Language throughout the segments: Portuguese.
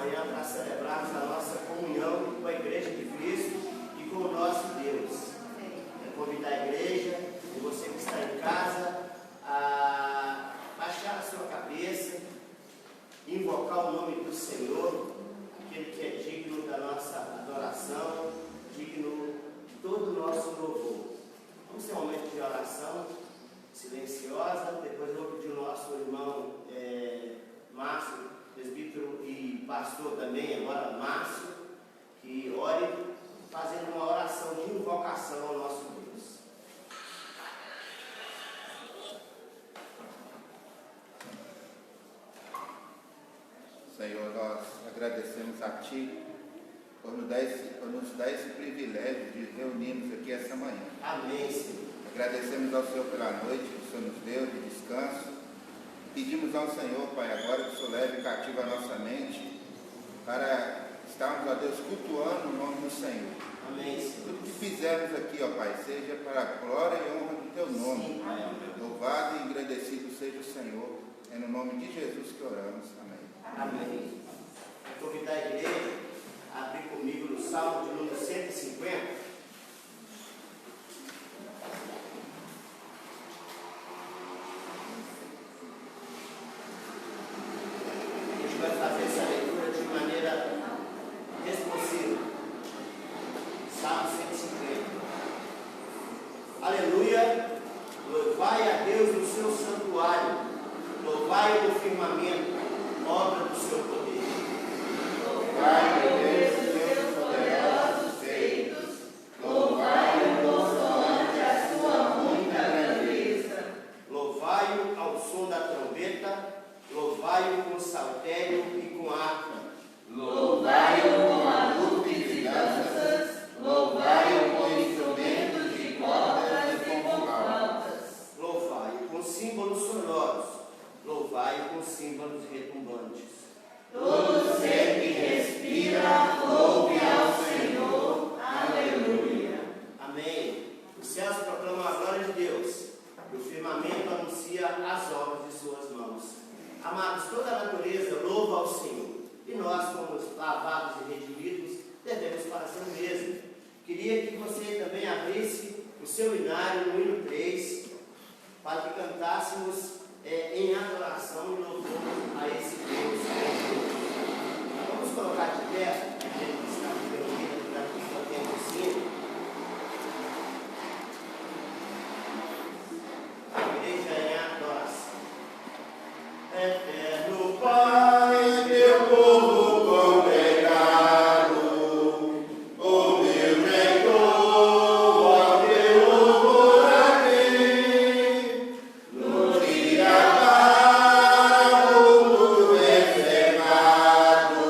manhã para celebrarmos a nossa comunhão com a Igreja de Cristo e com o nosso Deus. É convidar a igreja e você que está em casa a baixar a sua cabeça, invocar o nome do Senhor, aquele que é digno da nossa adoração, digno de todo o nosso louvor. Vamos ter um momento de oração silenciosa. Depois eu vou pedir o nosso irmão Márcio, presbítero e pastor também, agora Márcio, que ore fazendo uma oração de invocação ao nosso Deus. Senhor, nós agradecemos a Ti por nos dar esse privilégio de reunirmos aqui essa manhã. Amém, Senhor. Agradecemos ao Senhor pela noite que o Senhor nos deu de descanso. Pedimos ao Senhor, Pai, agora que o Senhor leve cativa a nossa mente para estarmos, ó Deus, cultuando o nome do Senhor. Amém, Senhor. Tudo que fizermos aqui, ó Pai, seja para a glória e honra do Teu nome. Sim, Pai. Louvado e engrandecido seja o Senhor. É no nome de Jesus que oramos. Amém. Amém. Vou convidar a igreja a abrir comigo no Salmo de número 150. A gente vai fazer essa leitura de maneira responsiva. Salmo 150. Aleluia! Louvai a Deus no seu santuário, louvai no firmamento, obra do seu poder. Louvai, meu Deus, os seus poderosos feitos, louvai-o consoante a sua muita grandeza. Louvai-o ao som da trombeta, louvai-o com saltério e com harpa. Louvai-o com alutes e danças, louvai-o com instrumentos de cordas e com flautas. Louvai-o com símbolos sonoros, louvai-o com símbolos retumbantes. Todo ser que respira, louve ao Senhor. Aleluia. Amém. Os céus proclamam a glória de Deus, e o firmamento anuncia as obras de suas mãos. Amados, toda a natureza louva ao Senhor, e nós, como lavados e redimidos, devemos fazer o mesmo. Queria que você também abrisse o seu hinário no hino 3, para que cantássemos em adoração e louvor a esse Deus. Vamos colocar de pé, a gente está reunido para que o tempo ensino. A igreja em adoração. Eterno Pai, teu povo congregado, o meu Redentor, ó teu louvor a ti, no dia bravo tu és levado,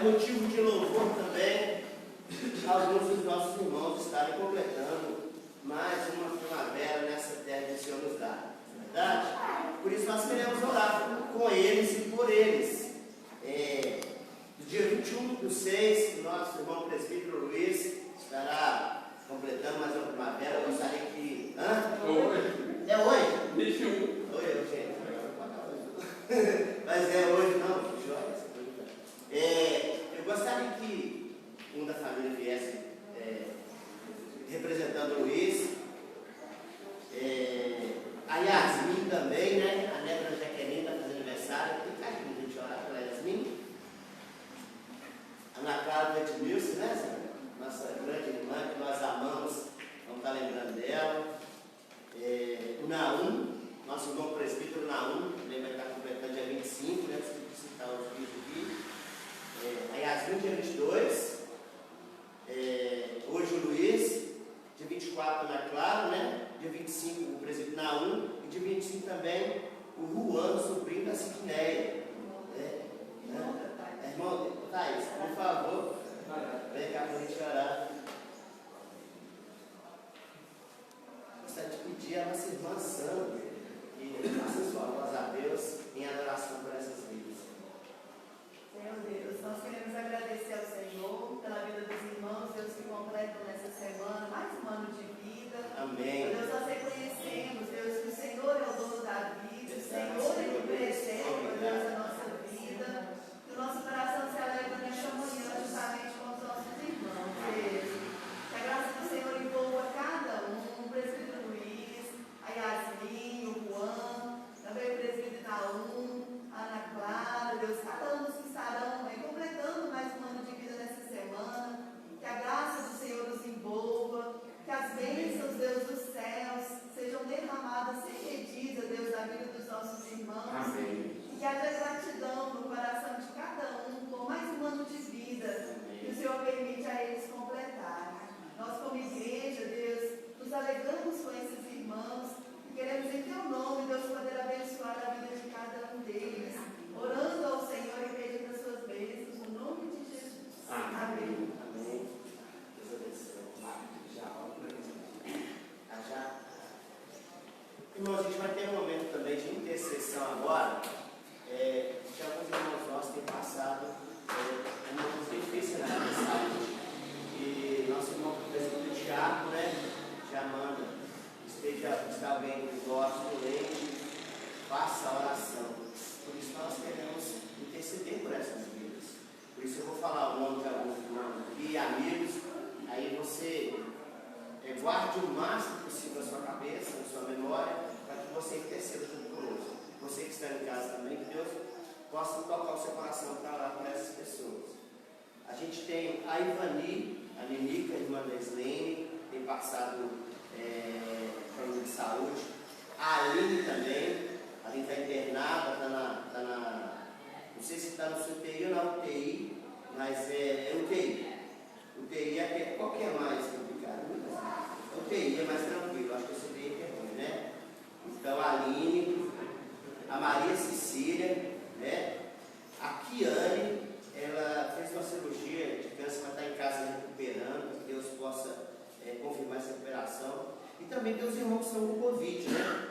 motivo de louvor também alguns dos nossos irmãos estarem completando mais uma primavera nessa terra que o Senhor nos dá. Verdade? Por isso nós queremos orar com eles e por eles. No dia 21/6, o nosso irmão presbítero Luiz estará completando mais uma primavera. Eu gostaria que... Hoje. É hoje? 21. Hoje, gente. Mas é hoje não, joia. Eu gostaria que um da família viesse representando o Luiz. A Yasmin também, né? A neta da Jaqueline está fazendo aniversário. Tem carinho de a gente orar pela Yasmin. A Ana Clara do Edmilson, né? Nossa grande irmã que nós amamos. Vamos estar lembrando dela. O Naum, nosso irmão presbítero Naum, ele vai estar completando dia 25, né? Preciso citar os dias aqui. A Yasmin, dia 22. Hoje o Luiz, dia 24 na Clara, né? Dia 25 o presbítero Naum. E dia 25 também o Juan, sobrinho da Sidneia. Irmão, Thaís, por favor, vem cá para a gente orar. Gostaria de pedir a nossa irmã Sandra que faça sua voz a Deus em adoração por essas vidas. Meu Deus, nós queremos agradecer ao Senhor pela vida dos irmãos, Deus que completam nessa semana mais um ano de vida. Amém. Deus, nós reconhecemos, Deus, que o Senhor é o dono da vida, o Senhor é que preserva, Deus, a nossa vida. Que o nosso coração se alegra nesta manhã, justamente com os nossos irmãos, Deus. Que a graça do Senhor envolva cada um, o presbítero Luiz, a Yasmin, o Juan, também o presbítero Naum, a Ana Clara, Deus, cada um dos que estarão completando mais um ano de vida nessa semana. Que a graça do Senhor os envolva, que as bênçãos, Deus, dos céus sejam derramadas sem medida, Deus, na vida dos nossos irmãos. Amém. Que haja gratidão no coração de cada um por mais um ano de vida que o Senhor permite a eles completarem. Nós, como igreja, Deus, nos alegramos com esses irmãos e queremos, em Teu nome, Deus, poder abençoar a vida de cada um deles, orando ao Senhor e pedindo as suas bênçãos, no nome de Jesus. Amém. Amém. Deus abençoe. Irmãos, a gente vai ter um momento também de intercessão agora. Que alguns irmãos nossos têm passado momentos difíceis na área de saúde. E nosso irmão presbítero Tiago, né, já manda, está bem com gosto doente, faça a oração. Por isso nós queremos interceder por essas vidas. Por isso eu vou falar o nome de alguns irmãos aqui, amigos. Aí você guarde o máximo possível na sua cabeça, na sua memória, para que você interceda junto conosco. Você que está em casa também, que Deus possa tocar o seu coração para orar por essas pessoas. A gente tem a Ivani, a Nenica, a irmã da Slene, tem passado problema de saúde. A Aline também, a Aline está internada, não sei se está no UTI ou na UTI, mas é UTI. UTI é qualquer mais complicado. UTI é mais tranquilo, acho que esse UTI é ruim, né? Então a Aline, a Maria Cecília, né? A Kiane, ela fez uma cirurgia de câncer, mas está em casa recuperando, que Deus possa confirmar essa recuperação. E também tem os irmãos que estão com Covid, né?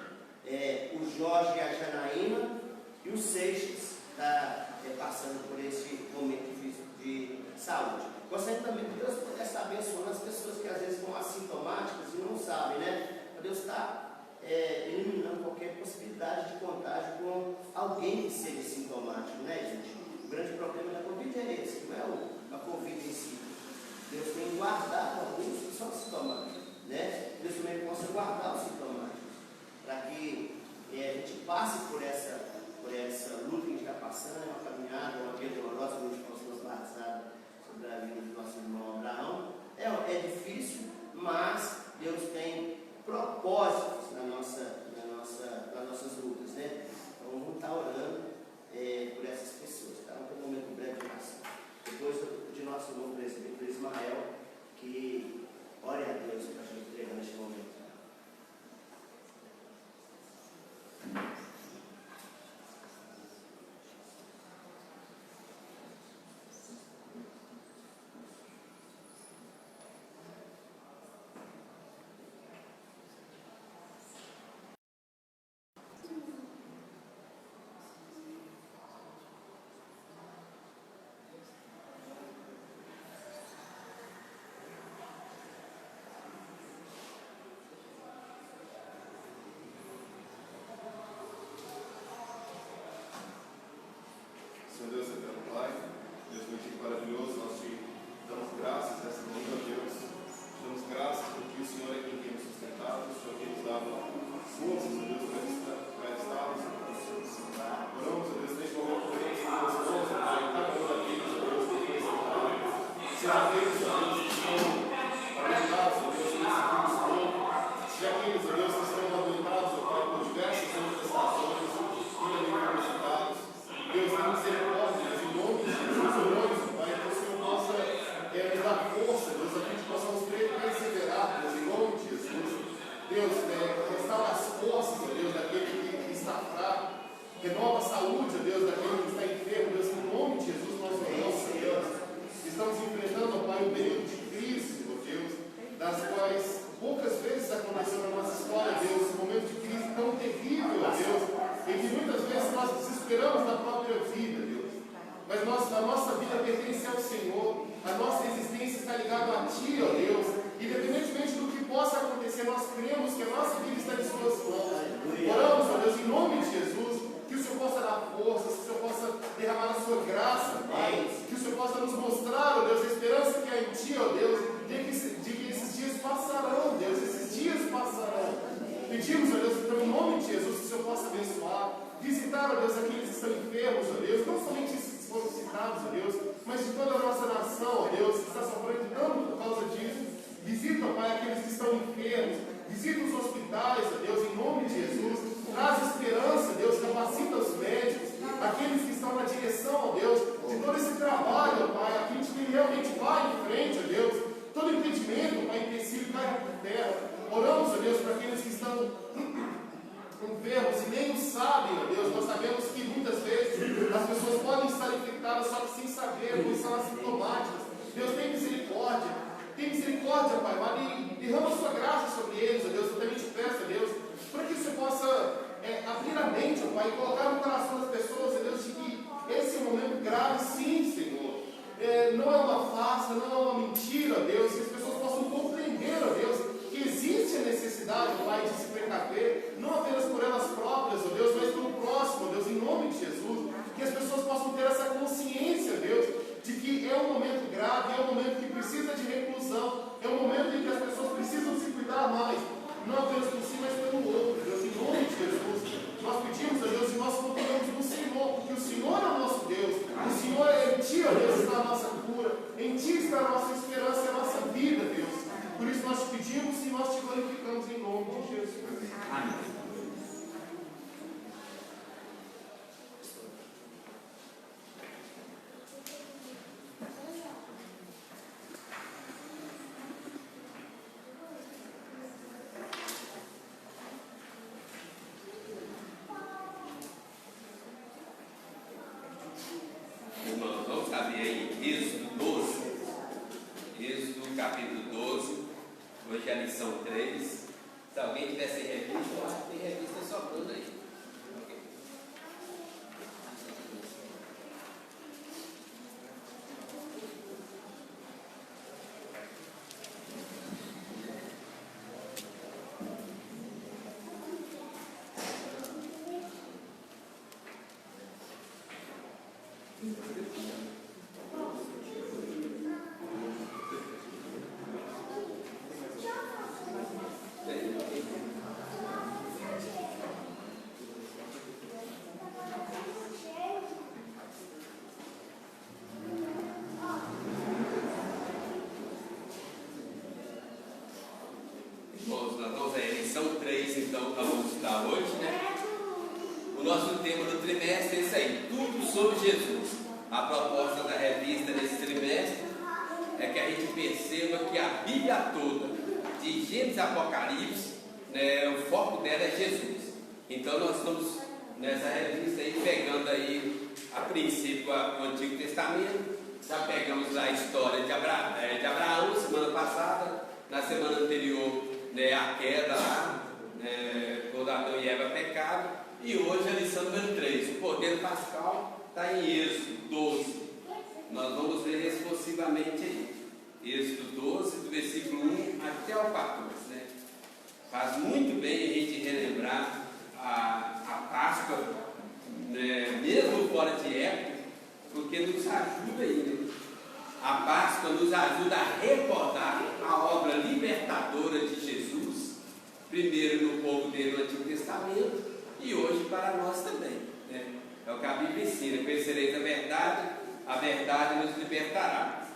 O Jorge e a Janaína e o Seixas está passando por esse momento de saúde. Gostaria também que Deus pudesse estar abençoando as pessoas que às vezes estão assintomáticas e não sabem, né? Deus está eliminando qualquer possibilidade de contágio com alguém que seja sintomático, né, gente? O grande problema da Covid é esse, não é a Covid em si. Deus tem guardado alguns que são sintomáticos, né? Deus também possa guardar os sintomáticos, para que a gente passe por essa luta que a gente está passando, uma caminhada, uma vida dolorosa, como a gente passou passada sobre a vida do nosso irmão Abraão. É difícil, mas Deus tem propósitos nas nossas lutas, né? Então vamos estar orando por essas Senhor Deus eterno Pai, Deus muito maravilhoso, nós te damos graças essa manhã, Deus. Te damos graças porque o Senhor é quem tem nos sustentado, o Senhor tem nos dado forças, Deus, para estarmos aqui. Oramos, Deus, neste momento também, em Deus, Pai, cada um daqueles, Deus, que tem esse trabalho. Se há aqueles, Deus, que estão alimentados, Deus, que estão se há aqueles, Deus, que estão alimentados, Pai, por diversas manifestações, universitados, Deus, tem misericórdia, Deus, em nome de Jesus, oramos, Pai, que o Senhor possa nos dar força, Deus, a gente possamos perseverar, Deus, em nome de Jesus. Deus, restaura as forças, Deus, daquele que está fraco, renova a saúde, Deus, daquele que está enfermo, Deus, em nome de Jesus, nós oramos, Deus. Estamos enfrentando, Pai, um período de crise, Deus, das quais poucas vezes aconteceu na nossa história, Deus, um momento de crise tão terrível, Deus, em que muitas vezes nós desesperamos da própria vida, Deus. Mas a nossa vida pertence ao Senhor, a nossa existência está ligada a Ti, ó Deus. Independentemente do que possa acontecer, nós cremos que a nossa vida está em Suas mãos. Oramos, ó Deus, em nome de Jesus, que o Senhor possa dar forças, que o Senhor possa derramar a Sua graça, Pai, que o Senhor possa nos mostrar, ó Deus, a esperança que há em Ti, ó Deus, de que esses dias passarão, Deus, esses dias passarão. Pedimos, ó Deus, então, em nome de Jesus, que o Senhor possa abençoar, visitar, ó Deus, aqueles que estão enfermos, ó Deus, não somente esses que foram citados, ó Deus, mas de toda a nossa nação, ó Deus, que está sofrendo tanto por causa disso. Visita, ó Pai, aqueles que estão enfermos, visita os hospitais, ó Deus, em nome de Jesus, traz esperança, Deus, capacita os médicos, aqueles que estão na direção, ó Deus, de todo esse trabalho, ó Pai, aqueles que realmente vai em frente, ó Deus, todo impedimento, Pai, empecilho cai por terra. Oramos, ó Deus, para aqueles que estão enfermos e nem o sabem, ó Deus. Nós sabemos que muitas vezes as pessoas podem estar infectadas só que sem saber, pois são assintomáticas. Deus, tem misericórdia. Tem misericórdia, Pai. Derrama a Sua graça sobre eles, ó Deus. Eu também te peço, ó Deus, para que você possa abrir a mente, ó Pai, e colocar no coração das pessoas, ó Deus, de que esse é um momento grave, sim, Senhor. Não é uma farsa, não é uma mentira, ó Deus, que as pessoas possam compreender, ó Deus, que existe a necessidade, ó Pai, de se precaver, não apenas por elas próprias, ó Deus, mas pelo próximo, ó Deus, em nome de Jesus, que as pessoas possam ter essa consciência, Deus, de que é um momento grave, é um momento que precisa de reclusão, é um momento em que as pessoas precisam se cuidar mais, não apenas por si, mas pelo outro, Deus, em nome de Jesus. Nós pedimos a Deus e nós confiamos no Senhor, porque o Senhor é o nosso Deus, o Senhor é em Ti, ó Deus, está a nossa cura, em Ti está a nossa esperança e a nossa vida, Deus. Por isso nós te pedimos e nós te glorificamos em nome de Jesus. Amém. Lição 3, então, para vamos estudar hoje, né? O nosso tema do trimestre é isso aí, tudo sobre Jesus. A proposta da revista nesse trimestre é que a gente perceba que a Bíblia toda, de Gênesis a Apocalipse, né, o foco dela é Jesus. Então nós estamos nessa revista aí pegando aí, a princípio, o Antigo Testamento. Já pegamos a história de Abraão semana passada, na semana anterior, né, a queda lá, quando Adão e Eva pecaram, e hoje a lição número 3, o poder pascal está em Êxodo 12. Nós vamos ler responsivamente aí, Êxodo 12, do versículo 1 até o 14, né? Faz muito bem a gente relembrar a Páscoa, né, mesmo fora de época, ceia nos ajuda aí, né? A Páscoa nos ajuda a recordar a obra libertadora de Jesus, primeiro no povo dele no Antigo Testamento e hoje para nós também, né? É o que a Bíblia ensina: conhecereis a verdade nos libertará.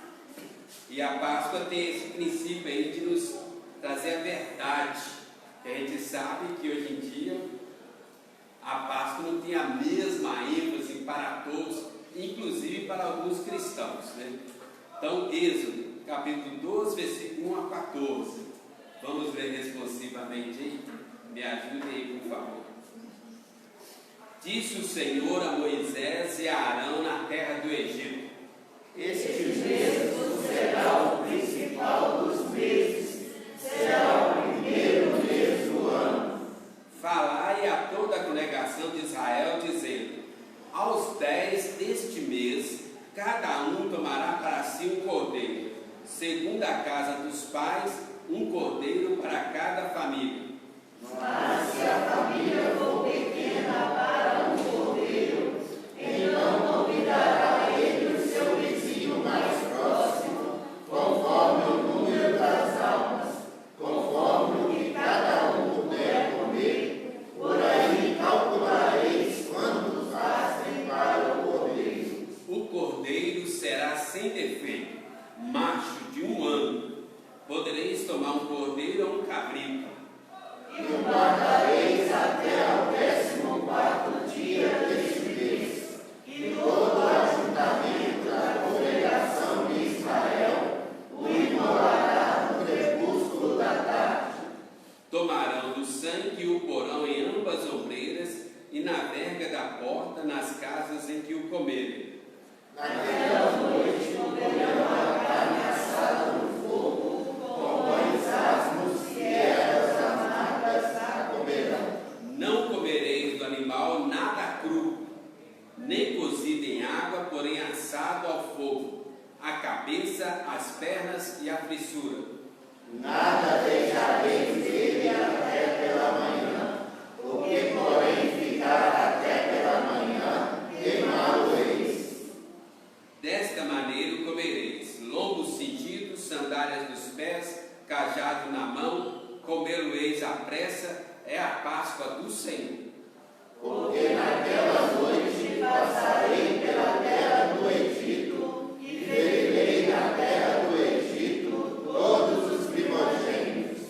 E a Páscoa tem esse princípio aí de nos trazer a verdade, que a gente sabe que hoje em dia a Páscoa não tem a mesma ênfase para todos, inclusive para alguns cristãos, né? Então, Êxodo, capítulo 12, versículo 1 a 14. Vamos ler responsivamente aí? Me ajudem aí, por favor. Disse o Senhor a Moisés e a Arão na terra do Egito: Este mês será o principal dos meses, será o primeiro mês do ano. Falai a toda a congregação de Israel, dizendo: aos 10 deste mês, cada um tomará para si um cordeiro, segundo a casa dos pais, um cordeiro para cada família. Mas se a família for pequena para um cordeiro, então convidará ele o seu vizinho mais próximo, conforme o número das almas, conforme o que cada um puder comer. Por aí calculareis quantos fazem para o cordeiro. O cordeiro será sem defeito, macho de 1 ano. Podereis tomar um cordeiro ou um cabrito. E o guardareis até ao 14º dia deste mês. E todo o ajuntamento da congregação de Israel o imolará no crepúsculo da tarde. Tomarão do sangue e o porão em ambas ombreiras e na verga da porta, nas casas em que o comerem. Naquela noite comerão a carne assada no fogo, com pães asmos e ervas amargas a comerão. Não comereis do animal nada cru, nem cozido em água, porém assado ao fogo, a cabeça, as pernas e a frissura. Nada deixareis dele até pela manhã, o que porém ficar até pela manhã, queimá-lo-eis. Desta maneira o comereis: lombos cingidos, sandálias nos pés, cajado na mão, comê-lo-eis à pressa, é a Páscoa do Senhor. Porque naquela noite passarei pela terra do Egito e ferirei na terra do Egito todos os primogênitos,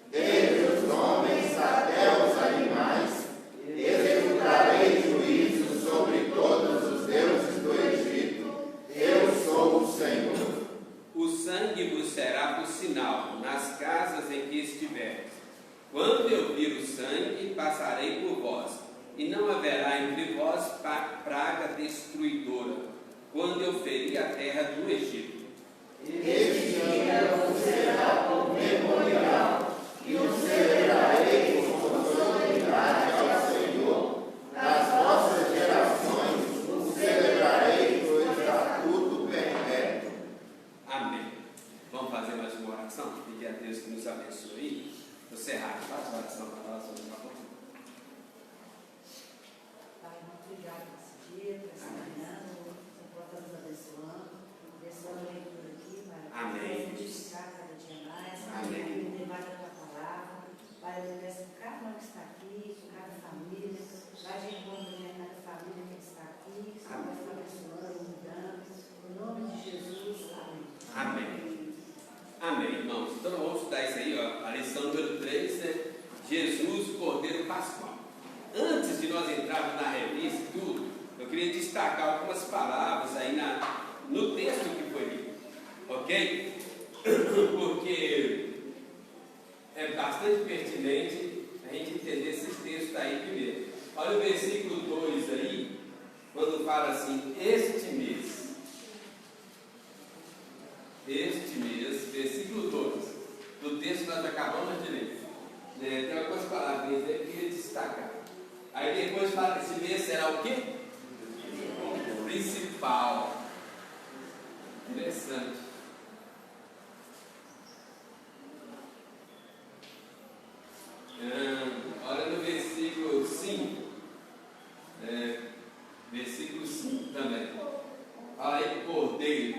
desde os homens até os animais, executarei juízo sobre todos os deuses do Egito. Eu sou o Senhor. O sangue vos será por sinal nas casas em que estiveres. Quando eu vir o sangue, passarei por vós, e não haverá entre vós praga destruidora, quando eu ferir a terra do Egito. Este dia vos será por memorial, e o celebrareis por solenidade ao Senhor. Nas vossas gerações o celebrareis por estatuto perpétuo. Amém. Vamos fazer mais uma oração? Pedir a Deus que nos abençoe. Você errar, faz uma oração para nós, por favor. Pai, muito obrigado por esse dia, por essa manhã, por estar nos abençoando, abençoando a leitura aqui, Pai. Amém. Edificar cada dia mais, Amém. entender mais da tua palavra. Pai, eu peço por cada um que está aqui, por cada família, vai de encontro a cada família que está aqui, que você vai estar abençoando, mudando. Em nome de Jesus, amém. Amém. Amém, irmãos. Então vamos estudar isso aí, ó. A lição número 3, né? Jesus, o Cordeiro Pascual. Antes de nós entrarmos na revista e tudo, eu queria destacar algumas palavras aí no texto que foi lido, ok? Porque é bastante pertinente a gente entender esse texto aí primeiro. Olha o versículo 2 aí, quando fala assim: este mês, versículo 2, do texto que nós acabamos de ler. Tem algumas palavrinhas aí que eu queria destacar. Aí depois fala que esse mês será o quê? O principal. Interessante. Olha no versículo 5. Versículo 5 também. Olha cordeiro.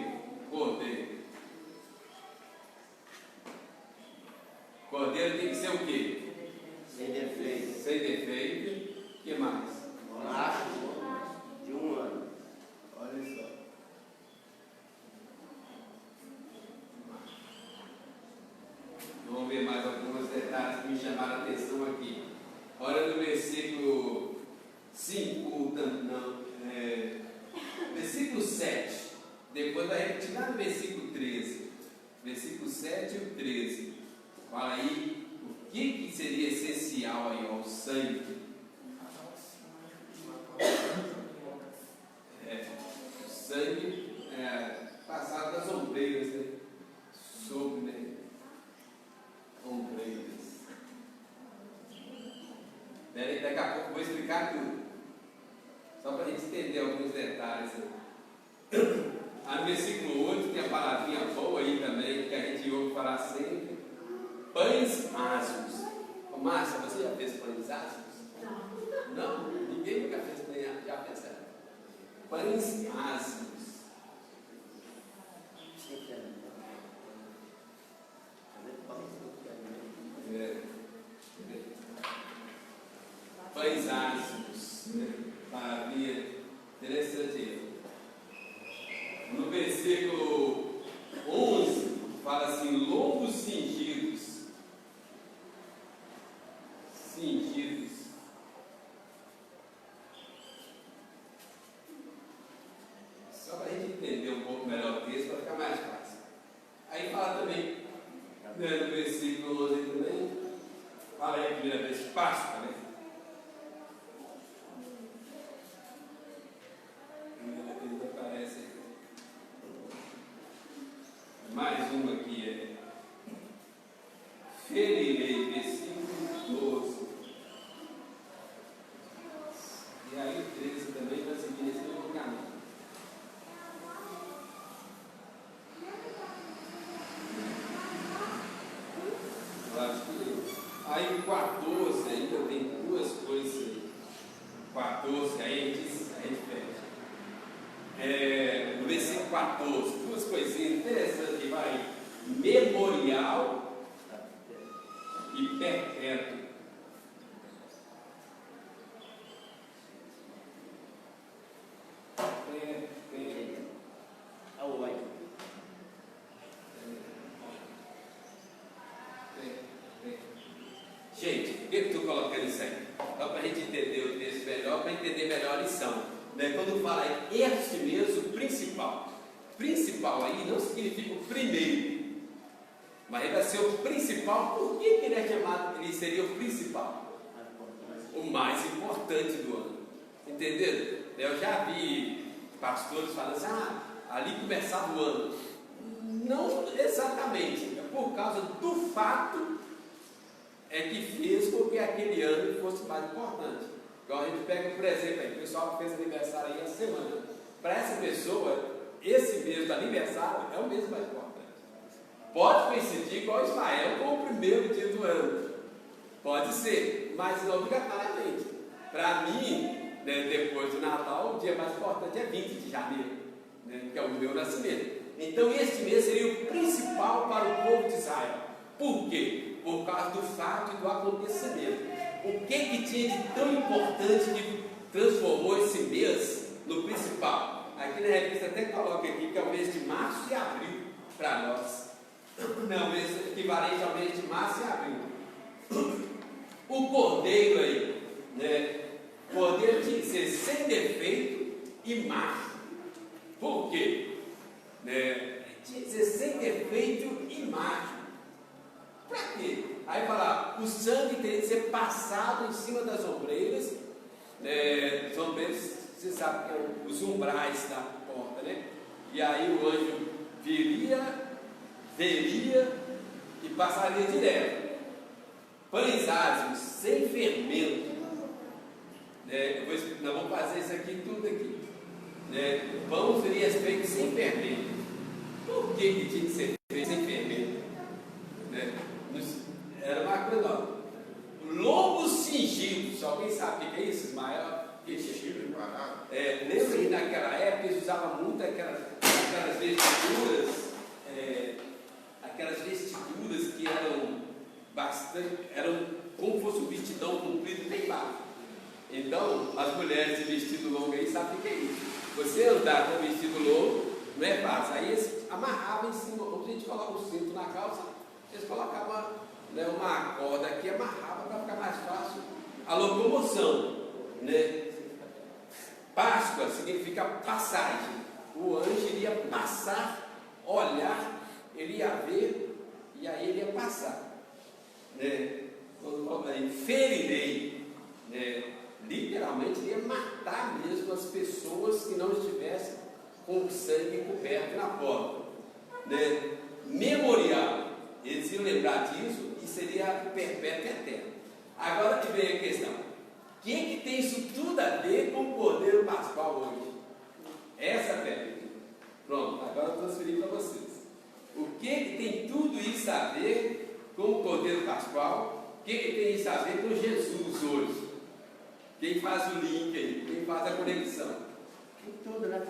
Cordeiro tem que ser o quê? Sem defeito. Sem defeito. O que mais? Macho de 1 ano. Olha só. Vamos ver mais alguns detalhes que me chamaram a atenção aqui. Olha no versículo 5, versículo 7. Depois vai repetir lá no versículo 13. Versículo 7 e o 13. Fala aí o que seria essencial aí ao sangue. O sangue passado das ombreiras, né? Sobre, né? Ombreiras. Peraí, daqui a pouco eu vou explicar tudo. Só para a gente entender alguns detalhes. No versículo 8 tem a palavrinha boa aí também, que a gente ouve falar sempre. Pães ázimos. Ô, Márcia, você já fez pães ázimos? Não? Ninguém nunca fez pães ázimos. Já pensaram? Pães ázimos. Pães ázimos. Palavrinha interessante. No versículo 11 fala assim: lombos cingidos. Só para a gente entender um pouco melhor o texto, para ficar mais fácil. Aí fala também, né, no versículo 11 também, fala aí a primeira vez, Páscoa, né? Aparece mais uma aqui, ferirei, versículo 12. E aí o 13 também vai seguir esse mesmo caminho. Aí o 14 ainda tem duas coisas. 14, aí a gente fecha. No versículo 14, duas coisinhas interessantes que vai: memorial e perpétuo. Gente, por que eu estou colocando isso aí? Só para a gente entender o texto melhor, para entender melhor a lição. Né? Quando fala aí, este mesmo principal. Principal aí não significa o primeiro, mas ele vai ser o principal. Por que ele é chamado, ele seria o principal? O mais importante do ano. Entenderam? Eu já vi pastores falando assim: ali começava o ano. Não exatamente, é por causa do fato que fez com que aquele ano fosse mais importante. Igual a gente pega, por exemplo, aí, o pessoal que fez aniversário aí essa semana. Para essa pessoa, esse mês do aniversário é o mês mais importante. Pode coincidir igual Ismael com o primeiro dia do ano. Pode ser, mas não obrigatoriamente. Para mim, né, depois do Natal, o dia mais importante é 20 de janeiro, né, que é o meu nascimento. Então, este mês seria o principal para o povo de Israel. Por quê? Por causa do fato e do acontecimento. O que tinha de tão importante que transformou esse mês no principal? Aqui na revista até coloca aqui que é o mês de março e abril para nós. Não, o mês equivalente ao mês de março e abril. O cordeiro aí, né? O cordeiro tinha que ser sem defeito e macho. Por quê? Tinha que ser sem defeito e macho. Para quê? Aí fala, o sangue teria que ser passado em cima das ombreiras. As ombreiras, você sabe que é os umbrais da porta, né? E aí o anjo veria e passaria direto. Pães ázimos, sem fermento. Nós vamos fazer isso aqui tudo aqui. O pão seria feito sem fermento. Por que tinha que ser feito sem fermento? Era uma coisa nova. Lombos cingidos. Alguém sabe o que é isso, Ismael? Chifre parado. Lembra que naquela época eles usavam muito aquelas aquelas vestiduras que eram como se fosse um vestidão comprido bem baixo. Então, as mulheres de vestido longo aí sabem o que é isso. Você andar com vestido longo não é fácil. Aí eles amarravam em cima, como a gente coloca um cinto na calça, eles colocavam, né, uma corda aqui, amarravam para ficar mais fácil a locomoção, né? Páscoa significa passagem. O anjo iria passar, olhar, ele ia ver e aí ele ia passar, né? Quando fala aí, ferirei, né? Literalmente ele ia matar mesmo as pessoas que não estivessem com o sangue coberto na porta, né? Memorial, eles iam lembrar disso e seria perpétuo e eterno. Agora que vem a questão: o que tem isso tudo a ver com o Cordeiro Pascual hoje? Essa é a pergunta. Pronto, agora eu transferi para vocês. O que tem tudo isso a ver com o Cordeiro Pascual? O que tem isso a ver com Jesus hoje? Quem faz o link aí? Quem faz a conexão? Tem tudo, né?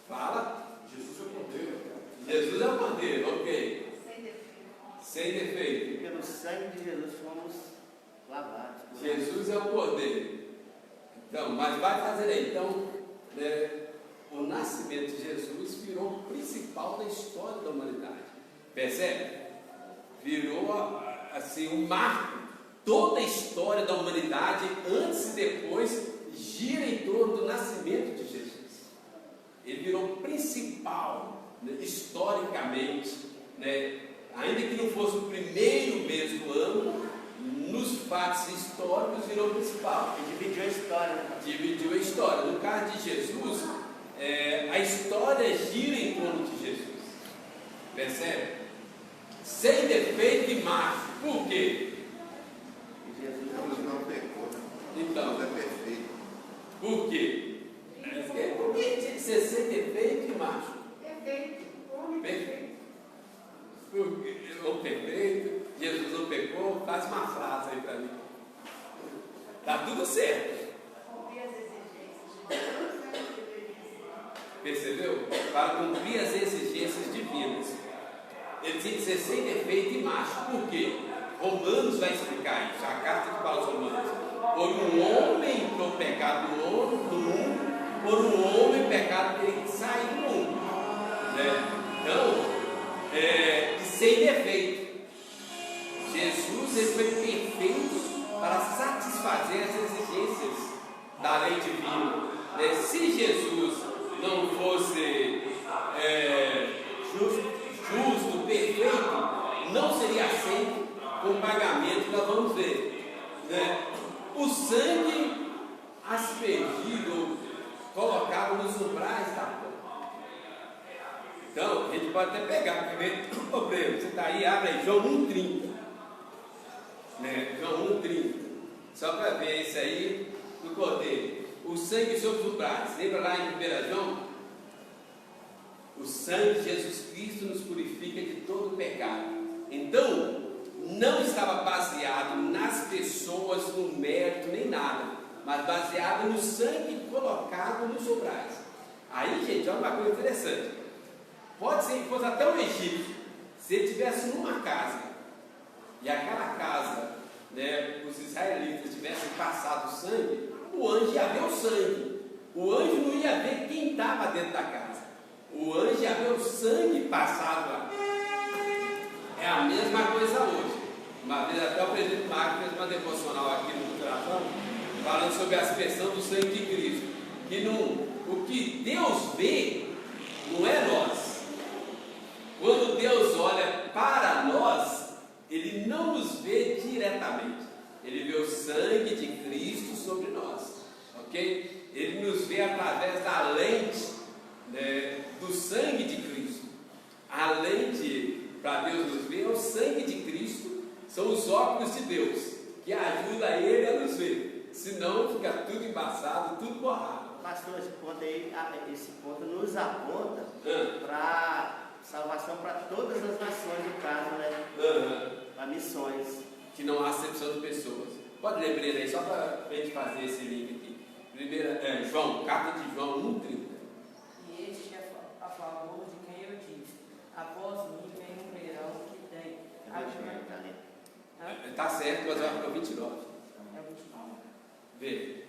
Fala. Jesus é o Cordeiro. Jesus é o Cordeiro, ok. Sem defeito. Sem defeito. Pelo sangue de Jesus fomos lavados. Jesus é o Cordeiro. Então, mas vai fazer aí. Então, né, o nascimento de Jesus virou o principal da história da humanidade. Percebe? Virou assim um marco. Toda a história da humanidade, antes e depois, gira em torno do nascimento de Jesus. Ele virou o principal, né, historicamente, né, ainda que não fosse o primeiro mesmo ano, nos fatos históricos virou o principal. E dividiu a história, né? Dividiu a história. No caso de Jesus, a história gira em torno de Jesus. Percebe? Sem defeito e macho. Por quê? Jesus não pecou. Então, Deus é perfeito. por quê? Por que tinha que ser sem defeito e macho? Perfeito. Homem perfeito. Porque o perfeito, Jesus não pecou, faz uma frase aí para mim. Está tudo certo. Cumprir as exigências de Deus. Percebeu? Para cumprir as exigências divinas. Ele tinha que ser sem defeito e macho. Por quê? Romanos vai explicar isso. A carta de Paulo aos Romanos. Por um homem entrou o pecado no mundo, por um homem pecado teve que sair do mundo. Né? Então, sem defeito. Jesus ele foi perfeito para satisfazer as exigências da lei divina. Né? Se Jesus não fosse justo, perfeito, não seria aceito com o pagamento que nós vamos ver. Né? O sangue aspergido, colocado nos umbrais da porta. Então, a gente pode até pegar, porque o problema, você está aí, abre aí, João 1,30. Né? João 1,30. Só para ver isso aí do Cordeiro. O sangue sobre os umbrais. Lembra lá em 1 João? O sangue de Jesus Cristo nos purifica de todo pecado. Então, não estava baseado nas pessoas, no mérito, nem nada, mas baseado no sangue colocado nos umbrais. Aí, gente, olha uma coisa interessante. Pode ser que fosse até um egípcio, se ele estivesse numa casa, e aquela casa, né, os israelitas tivessem passado o sangue, o anjo ia ver o sangue. O anjo não ia ver quem estava dentro da casa. O anjo ia ver o sangue passado lá. É a mesma coisa hoje. Uma vez até o presidente Marcos fez uma devocional aqui no Coração, falando sobre a aspersão do sangue de Cristo. Que o que Deus vê não é nós. Quando Deus olha para nós, Ele não nos vê diretamente. Ele vê o sangue de Cristo sobre nós. Ok? Ele nos vê através da lente, né, do sangue de Cristo. A lente para Deus nos ver é o sangue de Cristo, são os óculos de Deus, que ajuda Ele a nos ver. Senão fica tudo embaçado, tudo borrado. Pastor, esse ponto nos aponta para salvação para todas as nações, no caso, né? Para missões. Que não há acepção de pessoas. Pode ler primeiro aí, só para a gente fazer esse link aqui. Primeira, João, carta de João 1,30. E este é a favor de quem eu Tá certo, mas eu acho que é o 29. É o 29. Vê.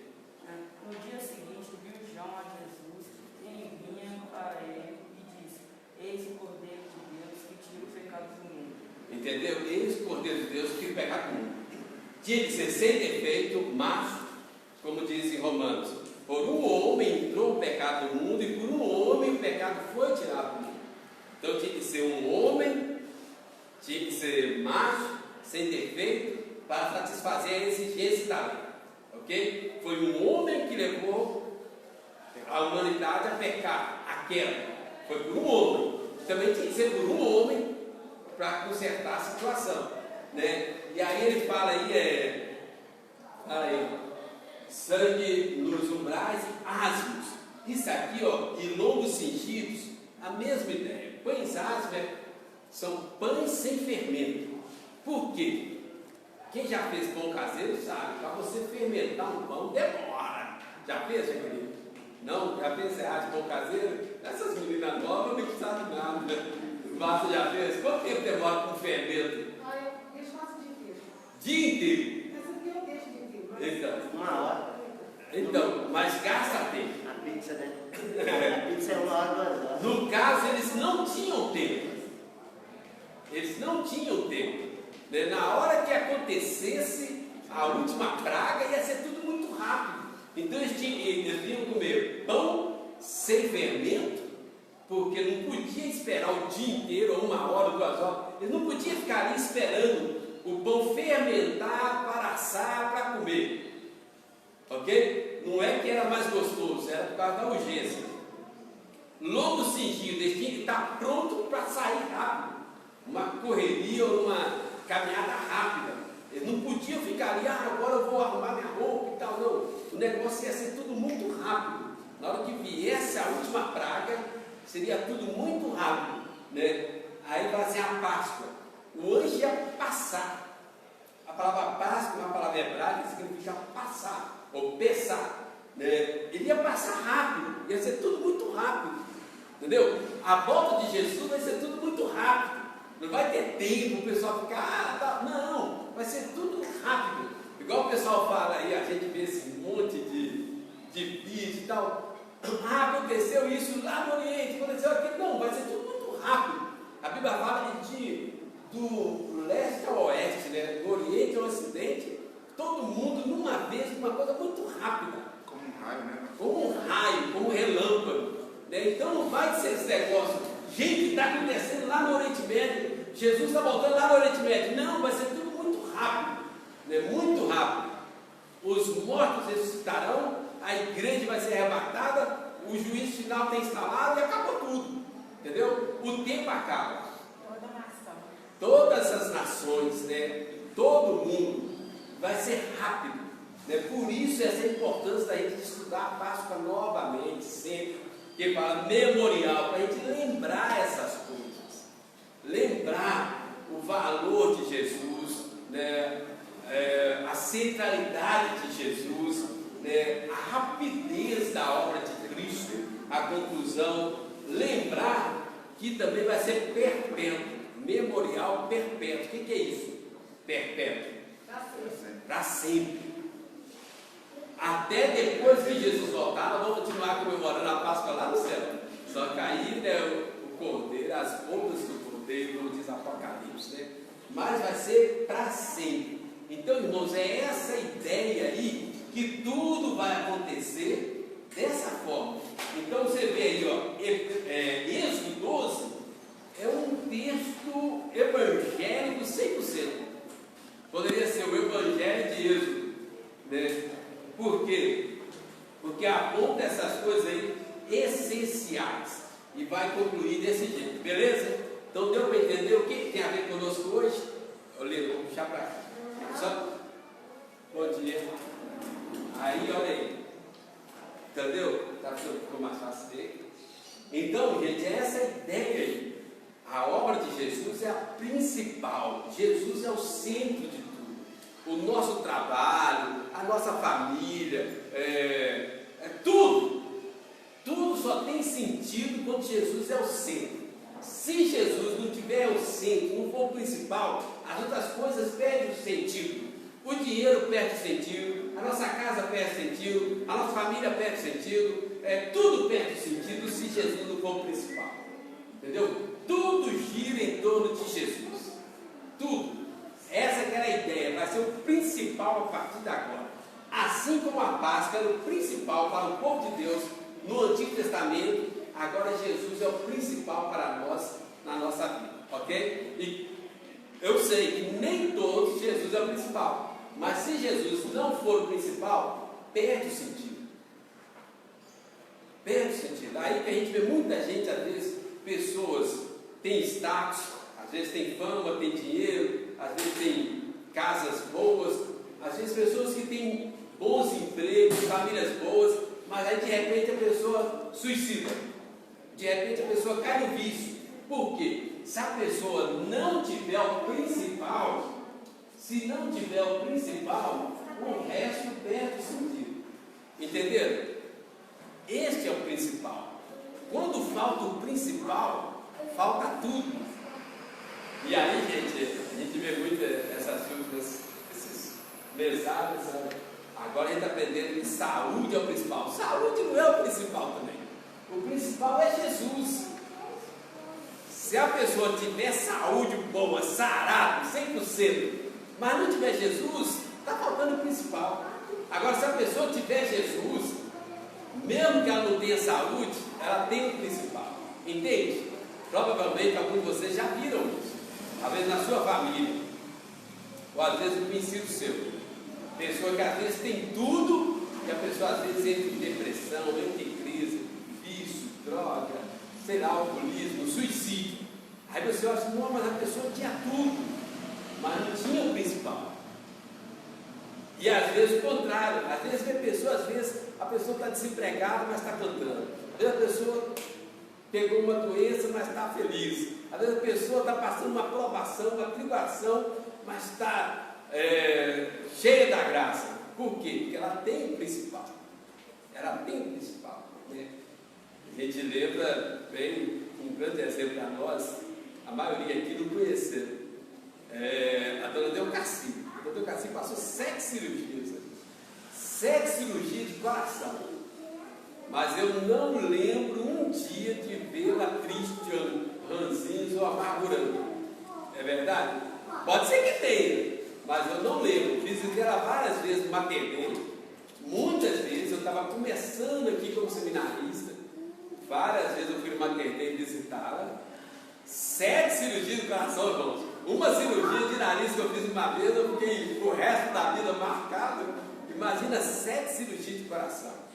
No dia seguinte, viu João a Jesus, ele vinha para ele e disse: Eis o Cordeiro de Deus que tira o pecado do mundo. Entendeu? Eis o Cordeiro de Deus que tira o pecado do mundo. Tinha que ser sem defeito, mas, como diz em Romanos, por um homem entrou o pecado no mundo e por um homem o pecado foi tirado do mundo. Então tinha que ser um homem, tinha que ser macho, sem defeito, para satisfazer a exigência da lei. Ok? Foi um homem que levou a humanidade a pecar, a queda. Foi por um homem. Também tinha que ser por um homem para consertar a situação, né? E aí ele fala aí, sangue nos umbrais asmos. Isso aqui, ó, e lombos cingidos, a mesma ideia. Pães asmos são pães sem fermento. Por quê? Quem já fez pão caseiro sabe, para você fermentar um pão demora. Já fez, querido? Não? Já fez de pão caseiro? Essas meninas novas não sabem nada, né? Você já fez? Quanto tempo demora com fermento? Eu faço o dia inteiro. Dia inteiro? Essa aqui eu deixo o dia inteiro. Então, 1 hora. então, mas gasta tempo. A pizza, né? A pizza é 1 hora, 2 horas. No caso, eles não tinham tempo. Eles não tinham tempo. Né? Na hora que acontecesse a última praga, ia ser tudo muito rápido. Então eles iam comer pão sem fermento, porque não podia esperar o dia inteiro, ou 1 hora, 2 horas. Eles não podiam ficar ali esperando o pão fermentar para assar, para comer. Ok? Não é que era mais gostoso, era por causa da urgência. Logo cingido, eles tinham que estar pronto para sair rápido. Uma correria ou uma caminhada rápida. Eles não podiam ficar ali, agora eu vou arrumar minha roupa e tal. Não, o negócio ia ser tudo muito rápido. Na hora que viesse a última praga, seria tudo muito rápido, né? Aí vai ser a Páscoa. O anjo ia passar. A palavra Páscoa é uma palavra hebraica que significa passar, ou pesar, né? Ele ia passar rápido, ia ser tudo muito rápido, entendeu? A volta de Jesus vai ser tudo muito rápido. Não vai ter tempo o pessoal ficar, tá. Não, vai ser tudo rápido. Igual o pessoal fala aí, a gente vê esse monte de vídeo e tal. Aconteceu isso lá no Oriente, aconteceu aquilo. Não, vai ser tudo muito rápido. A Bíblia fala do leste ao oeste, né? Do Oriente ao Ocidente, todo mundo numa vez, uma coisa muito rápida. Como um raio, né? Como um raio, como um relâmpago. Né? Então não vai ser esse negócio. Gente, está acontecendo lá no Oriente Médio, Jesus está voltando lá no Oriente Médio. Não, vai ser tudo muito rápido, né? Muito rápido. Os mortos ressuscitarão, a igreja vai ser arrebatada, o juízo final tem instalado e acabou tudo, entendeu? O tempo acaba. Toda nação. Todas as nações, né? Todo mundo vai ser rápido, né? Por isso essa importância da gente estudar a Páscoa novamente, sempre. Que fala memorial, para a gente lembrar essas coisas, lembrar o valor de Jesus, né? A centralidade de Jesus, né? A rapidez da obra de Cristo, a conclusão, lembrar que também vai ser perpétuo, memorial perpétuo. O que é isso? Perpétuo. Para sempre. Até depois que Jesus voltar, nós vamos continuar comemorando a Páscoa lá no céu. Só que aí, né, o Cordeiro, as bodas do Cordeiro, como diz Apocalipse, né? Mas vai ser para sempre. Então, irmãos, é essa ideia aí que tudo vai acontecer dessa forma. Então você vê aí, ó, Êxodo 12 é um texto evangélico 100%. Poderia ser o Evangelho de Êxodo, né? Por quê? Porque aponta essas coisas aí essenciais e vai concluir desse jeito, beleza? Então deu para entender o que tem a ver conosco hoje? Olha, vou puxar para cá. Só. Bom dia. Aí, olha aí. Entendeu? Ficou mais fácil ver. Então, gente, é essa ideia aí. A obra de Jesus é a principal. Jesus é o centro de tudo. O nosso trabalho, a nossa família, tudo só tem sentido quando Jesus é o centro. Se Jesus não tiver o centro, não for o principal, as outras coisas perdem o sentido. O dinheiro perde o sentido, a nossa casa perde o sentido, a nossa família perde o sentido, tudo perde o sentido se Jesus não for o principal. Entendeu? Tudo gira em torno de Jesus. Tudo. Essa que era a ideia, vai ser o principal a partir de agora. Assim como a Páscoa era o principal para o povo de Deus no Antigo Testamento, agora Jesus é o principal para nós na nossa vida, ok? E eu sei que nem todos Jesus é o principal, mas se Jesus não for o principal, perde o sentido. Perde o sentido. Aí que a gente vê muita gente, às vezes, pessoas têm status, às vezes tem fama, tem dinheiro, às vezes tem casas boas, às vezes pessoas que têm bons empregos, famílias boas, mas aí de repente a pessoa suicida, de repente a pessoa cai no vício. Por quê? Se a pessoa não tiver o principal, se não tiver o principal, o resto perde o sentido. Entenderam? Este é o principal. Quando falta o principal, falta tudo. E aí, gente, a gente vê muito essas filmes, esses mensagens, sabe? Agora a gente está aprendendo que saúde é o principal. Saúde não é o principal também. O principal é Jesus. Se a pessoa tiver saúde boa, sarado, 100%, mas não tiver Jesus, está faltando o principal. Agora, se a pessoa tiver Jesus, mesmo que ela não tenha saúde, ela tem o principal. Entende? Provavelmente alguns de vocês já viram isso. Às vezes na sua família, ou às vezes no conhecido seu. Pessoa que às vezes tem tudo, e a pessoa às vezes entra em depressão, entra em crise, vício, droga, sei lá, alcoolismo, suicídio. Aí você acha, não, mas a pessoa tinha tudo, mas não tinha o principal. E às vezes o contrário, às vezes às vezes a pessoa está desempregada, mas está cantando. Às vezes a pessoa pegou uma doença, mas está feliz. Às vezes a pessoa está passando uma provação, uma tribulação, mas está cheia da graça. Por quê? Porque ela tem o principal. Ela tem o principal. Né? A gente lembra bem, um grande exemplo para nós, a maioria aqui não conheceu. A dona Delcaci. A dona Delcaci passou 7 cirurgias. 7 cirurgias de coração. Mas eu não lembro um dia de vê-la triste, ranzinhos ou amargurando. É verdade? Pode ser que tenha, mas eu não lembro. Visitei ela várias vezes no Materneiro. Muitas vezes eu estava começando aqui como seminarista. Várias vezes eu fui no Materneiro visitá-la. 7 cirurgias de coração, irmãos. Uma cirurgia de nariz que eu fiz uma vez, eu fiquei o resto da vida marcado. Imagina 7 cirurgias de coração.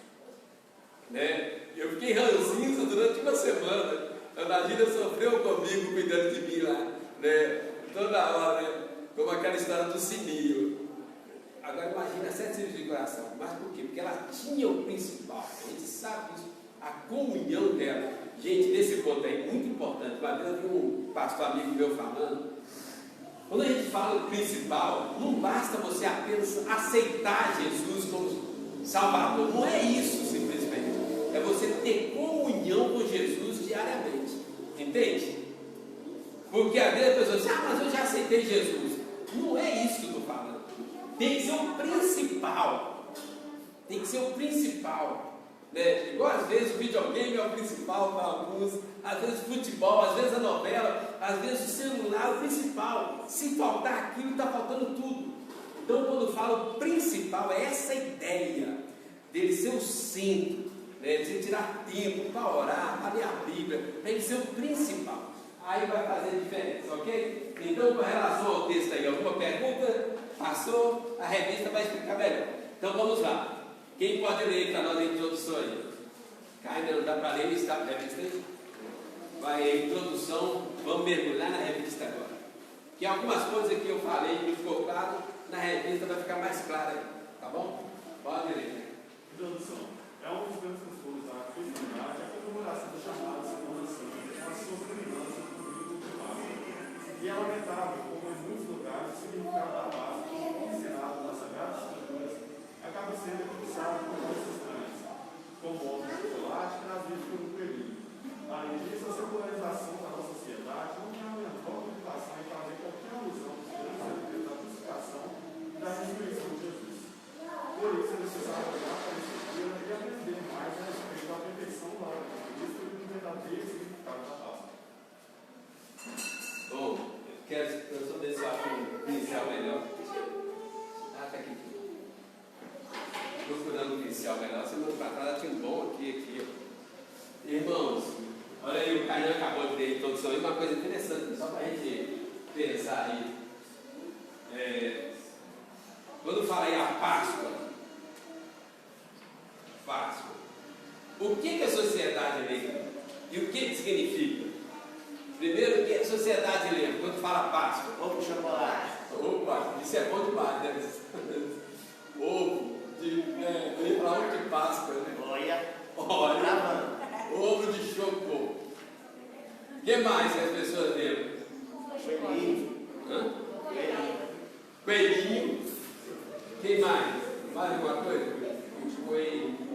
Né? Eu fiquei ranzinho durante uma semana. A Nagira sofreu comigo, cuidando de mim lá, né? Toda hora, né? Como aquela história do sininho. Agora imagina 7 cirurgias de coração. Mas por quê? Porque ela tinha o principal. A gente sabe isso, a comunhão dela. Gente, nesse ponto aí, muito importante. Uma vez eu vi um pastor amigo meu falando. Quando a gente fala do principal, não basta você apenas aceitar Jesus como Salvador. Não é isso simplesmente. É você ter comunhão com Jesus diariamente. Entende? Porque às vezes a pessoa diz, mas eu já aceitei Jesus. Não é isso que eu estou falando. Tem que ser o principal. Tem que ser o principal. Né? Igual às vezes o videogame é o principal para alguns, às vezes o futebol, às vezes a novela, às vezes o celular é o principal. Se faltar aquilo, está faltando tudo. Então quando eu falo principal, é essa ideia dele ser o centro, né? De você tirar tempo para orar, para ler a Bíblia, tem que ser o principal. Aí vai fazer diferença, ok? Então com relação ao texto aí, alguma pergunta? Passou? A revista vai explicar melhor. Então vamos lá. Quem pode ler para nós a introdução aí? Ainda não dá para ler, está a revista aí? Vai a introdução, vamos mergulhar na revista agora. Que algumas coisas que eu falei e ficou claro, na revista vai ficar mais claro aí, tá bom? Pode ler. Introdução. É um dos grandes transtornos da festividade, a comemoração da chamada Semana Santa, com a sua culminância do domingo de Páscoa. E é lamentável como em muitos lugares o significado da Páscoa, ensinado nas Sagradas Escrituras, acaba sendo eclipsado por coisas estranhas, como o chocolate que nas vidas por um período. Além disso, a secularização da nossa Eu só ver se eu acho um pincel melhor. Ah, tá aqui. Procurando um pincel melhor. Semana passada tinha um bom aqui, ó. Irmãos, olha aí, o Caio acabou de ter a introdução aí, uma coisa interessante, só para a gente pensar aí. Quando fala aí a Páscoa, o que a sociedade lembra? E o que significa? Primeiro, o que a sociedade lembra quando fala Páscoa? Ovo de chocolate. Opa, isso é bom demais, né? Ovo lembra ovo de Páscoa, né? Olha, ovo de chocolate. O que mais que as pessoas lembram? Coelhinho. Hã? Coelhinho. Quem mais? Mais alguma coisa? Coelho.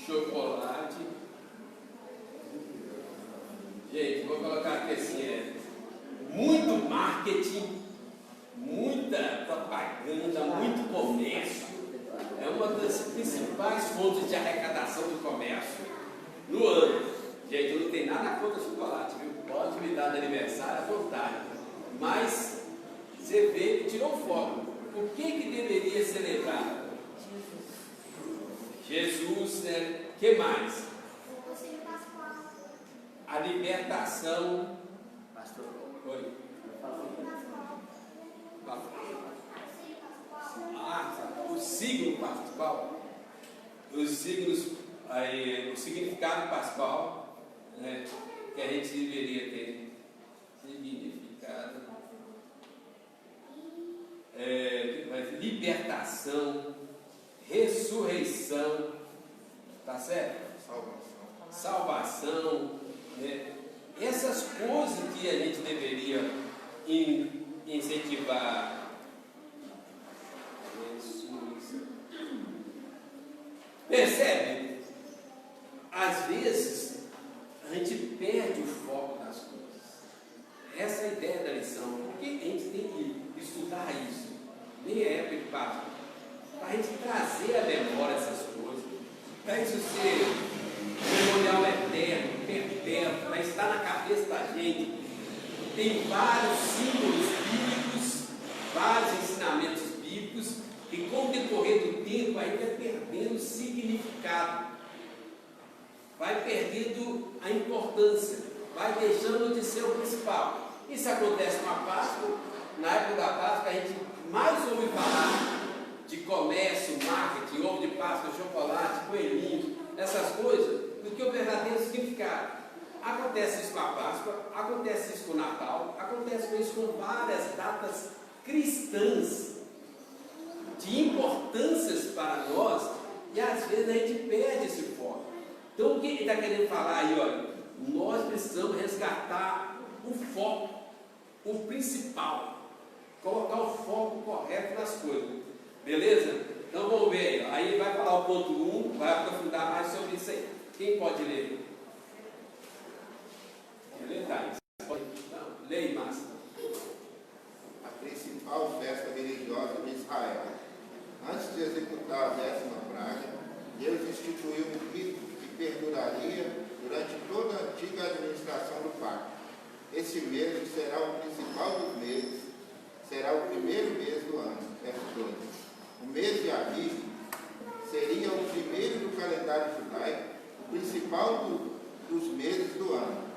Chocolate. Gente, vou colocar aqui assim, muito marketing, muita propaganda, muito comércio. É uma das principais fontes de arrecadação do comércio no ano. Gente, eu não tenho nada contra chocolate, viu? Pode me dar de aniversário à vontade. Mas você vê que tirou foco. O que deveria celebrar? Jesus, né? O que mais? A libertação. Pastor. Oi. O signo pascual. Os signos, o significado pascual, né, que a gente deveria ter. Significado. Libertação, ressurreição, tá certo? Salvação, né? Essas coisas que a gente deveria incentivar. Percebe? Às vezes a gente perde o foco das coisas. Essa é a ideia da lição. Porque a gente tem que estudar isso. Nem é época de Páscoa. Para a gente trazer à memória essas coisas. Para isso ser memorial eterno, perpétuo, para estar na cabeça da gente. Tem vários símbolos bíblicos, vários ensinamentos bíblicos, e com o decorrer do tempo aí vai perdendo significado, vai perdendo a importância, vai deixando de ser o principal. Isso acontece com a Páscoa. Na época da Páscoa a gente mais ouve falar de comércio, marketing, ovo de Páscoa, chocolate, coelhinho, essas coisas, do que o verdadeiro significado. Acontece isso com a Páscoa, acontece isso com o Natal, acontece isso com várias datas cristãs de importâncias para nós, e às vezes a gente perde esse foco. Então o que ele está querendo falar aí? Olha, nós precisamos resgatar o foco, o principal, colocar o foco correto nas coisas, beleza? Então vamos ver aí vai falar o ponto 1, vai aprofundar mais sobre isso aí. Quem pode ler? Leia, Márcio. A principal festa religiosa de Israel. Antes de executar a 10ª praga, Deus instituiu um rito que perduraria durante toda a antiga administração do pacto. Esse mês, que será o principal dos meses, será o primeiro mês do ano. Verso 2. O mês de Abib seria o primeiro do calendário judaico, o principal dos meses do ano.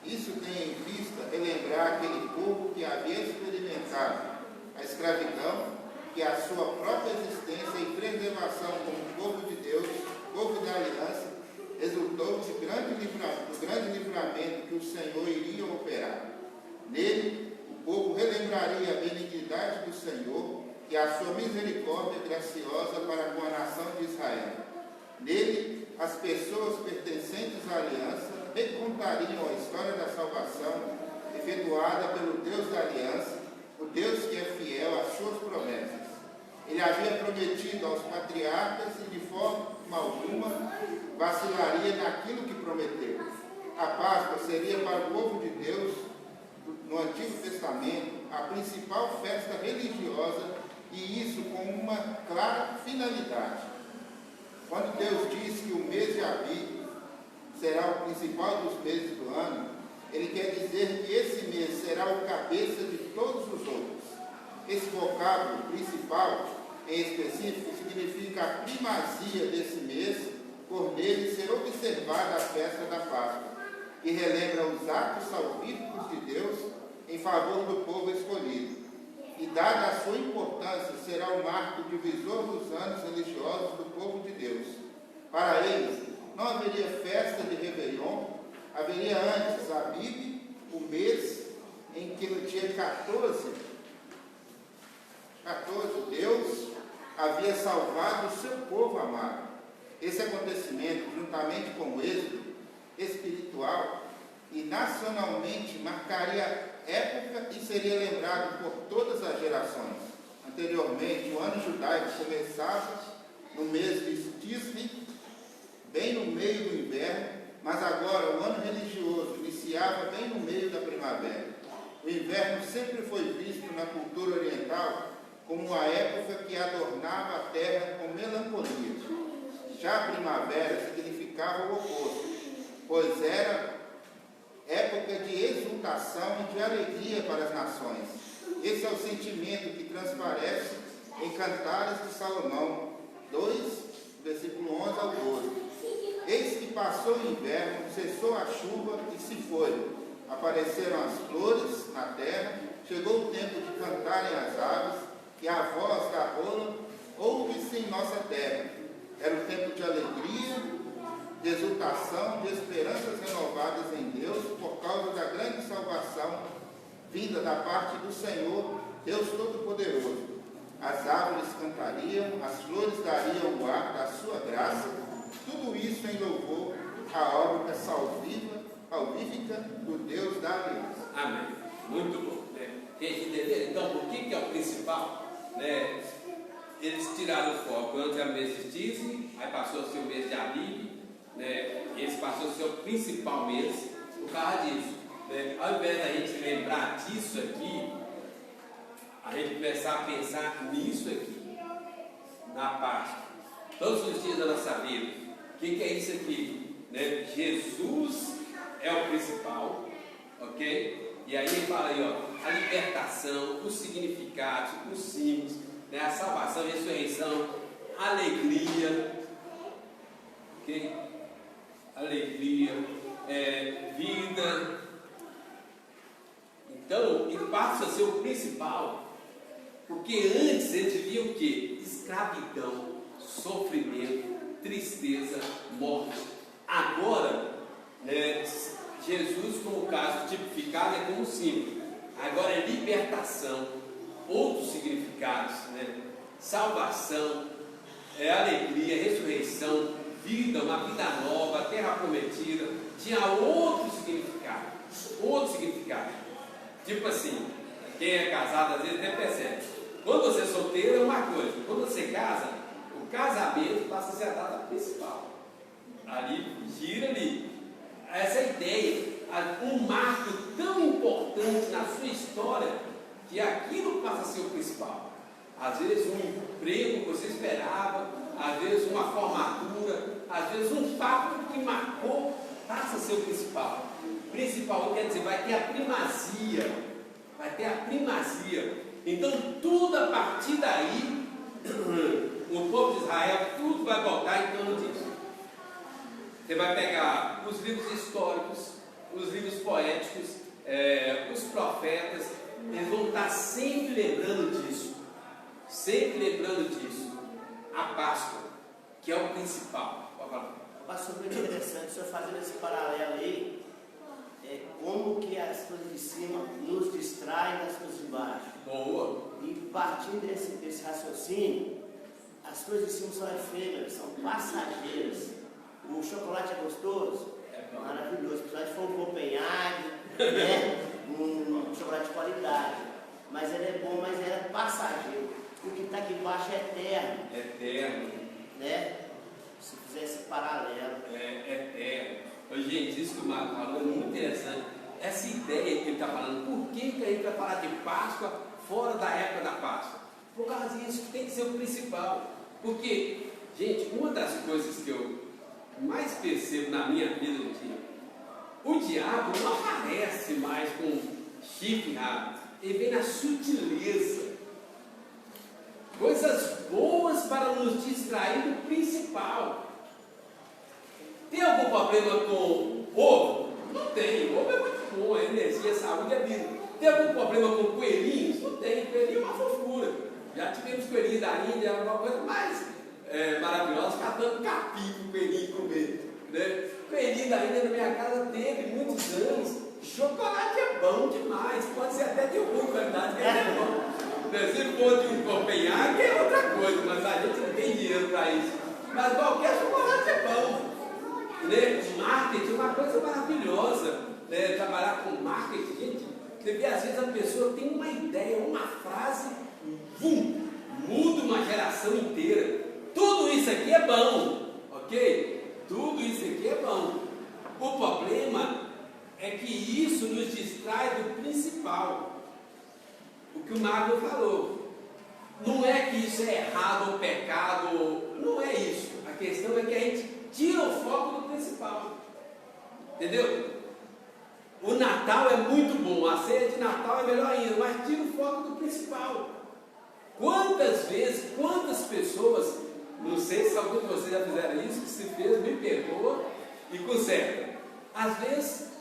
Isso tem em vista relembrar aquele povo que havia experimentado a escravidão, que a sua própria existência e preservação como povo de Deus, povo da aliança, resultou do grande livramento que o Senhor iria operar. Nele, o povo relembraria a benignidade do Senhor e a sua misericórdia graciosa para com a nação de Israel. Nele, as pessoas pertencentes à aliança recontariam a história da salvação efetuada pelo Deus da aliança, o Deus que é fiel às suas promessas. Ele havia prometido aos patriarcas e de forma alguma vacilaria naquilo que prometeu. A Páscoa seria para o povo de Deus, no Antigo Testamento, a principal festa religiosa, e isso com uma clara finalidade. Quando Deus diz que o mês de Abib será o principal dos meses do ano, ele quer dizer que esse mês será o cabeça de todos os outros. Esse vocábulo principal, em específico, significa a primazia desse mês, por nele ser observada a festa da Páscoa, que relembra os atos salvíficos de Deus em favor do povo escolhido. E, dada a sua importância, será o marco divisor dos anos religiosos do povo de Deus. Para eles, não haveria festa de Réveillon, haveria antes Abib, o mês em que no dia 14, Deus havia salvado o seu povo amado. Esse acontecimento, juntamente com o êxodo espiritual e nacionalmente, marcaria época e seria lembrado por todas as gerações. Anteriormente, o ano judaico começava no mês de Tisri, bem no meio do inverno, mas agora o ano religioso iniciava bem no meio da primavera. O inverno sempre foi visto na cultura oriental como uma época que adornava a terra com melancolia. Já a primavera significava o oposto, pois era época de exultação e de alegria para as nações. Esse é o sentimento que transparece em Cantares de Salomão 2, versículo 11 ao 12. Eis que passou o inverno, cessou a chuva e se foi. Apareceram as flores na terra, chegou o tempo de cantarem as aves, e a voz da rola ouve-se em nossa terra. Era o tempo de alegria, de exultação, de esperanças renovadas em Deus, por causa da grande salvação vinda da parte do Senhor, Deus Todo-Poderoso. As árvores cantariam, as flores dariam o ar da sua graça, tudo isso em louvor à obra salvífica do Deus da aliança. Amém. Muito bom. Tem que entender, então, por que é o principal? Eles tiraram o foco. Antes era o mês de Tisri, aí passou a ser o mês de Abib, esse passou a ser o principal mês por causa disso. Ao invés da gente lembrar disso aqui, a gente começar a pensar nisso aqui, na Páscoa, todos os dias da nossa vida. O que é isso aqui? Jesus é o principal, ok? E aí ele fala aí, ó, a libertação, os significados, os símbolos, a salvação, a ressurreição, a alegria, ok? Alegria, vida. Então, ele passa a ser o principal, porque antes ele via o quê? Escravidão, sofrimento, tristeza, morte. Agora, Jesus, como caso tipificado, é como símbolo. Agora é libertação, outros significados, salvação, alegria, ressurreição, vida, uma vida nova, terra prometida. Tinha outro significado. Tipo assim, quem é casado às vezes até percebe. Quando você é solteiro é uma coisa, quando você casa, o casamento passa a ser a data principal. Ali, gira ali. Essa é a ideia, um marco tão importante na sua história, que aquilo passa a ser o principal. Às vezes um emprego que você esperava, às vezes uma formatura, às vezes um fato que marcou, passa a ser o principal. Principal quer dizer, vai ter a primazia. Então tudo a partir daí, o povo de Israel, tudo vai voltar em torno disso. Você vai pegar os livros históricos, os livros poéticos, os profetas, eles vão estar sempre lembrando disso. A Páscoa, que é o principal. Pastor, muito interessante o senhor fazendo esse paralelo aí, como que as coisas de cima nos distraem das coisas de baixo. Boa. E partindo desse raciocínio, as coisas de cima são efêmeras, são passageiras. O chocolate é gostoso? É maravilhoso. Apesar de for um Copenhague, um chocolate de qualidade. Mas ele é bom, mas ele é passageiro. O que está aqui embaixo é eterno. Se fizer esse paralelo. Eterno. Gente, isso que o Marco falou é muito interessante. Essa ideia que ele está falando, por que a gente vai falar de Páscoa fora da época da Páscoa? Por causa disso, que tem que ser o principal. Porque, gente, uma das coisas que eu mais percebo na minha vida do dia, o diabo não aparece mais com chifre rápido, ele vem na sutileza. Coisas boas para nos distrair do principal. Tem algum problema com ovo? Não tem. Ovo é muito bom, é energia, saúde, é vida. Tem algum problema com coelhinhos? Não tem. Coelhinho é uma fofura. Já tivemos coelhinhos da Índia, é uma coisa mais maravilhosa, ficar dando capim para o coelhinho comer. Né? Coelhinho da Índia na minha casa teve muitos anos. Chocolate é bom demais. Pode ser até de ruim qualidade, mas é bom. Se for de um Copenhague é outra coisa, mas a gente não tem dinheiro para isso. Mas qualquer chocolate é bom. Né? Marketing é uma coisa maravilhosa. Né? Trabalhar com marketing, gente, você vê às vezes a pessoa tem uma ideia, uma frase, muda uma geração inteira. Tudo isso aqui é bom, ok? Tudo isso aqui é bom. O problema é que isso nos distrai do principal. O que o Magno falou. Não é que isso é errado ou pecado, não é isso. A questão é que a gente tira o foco do principal. Entendeu? O Natal é muito bom, a ceia de Natal é melhor ainda, mas tira o foco do principal. Quantas vezes, quantas pessoas, não sei se algum de vocês já fizeram isso, que se fez, me perdoa e conserta. Às vezes,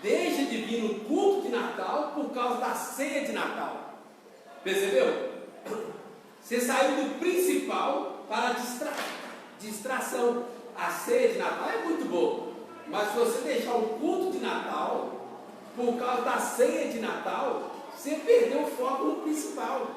deixa de vir no culto de Natal por causa da ceia de Natal. Percebeu? Você saiu do principal para a distração. A ceia de Natal é muito boa, mas se você deixar o culto de Natal por causa da ceia de Natal, você perdeu o foco no principal.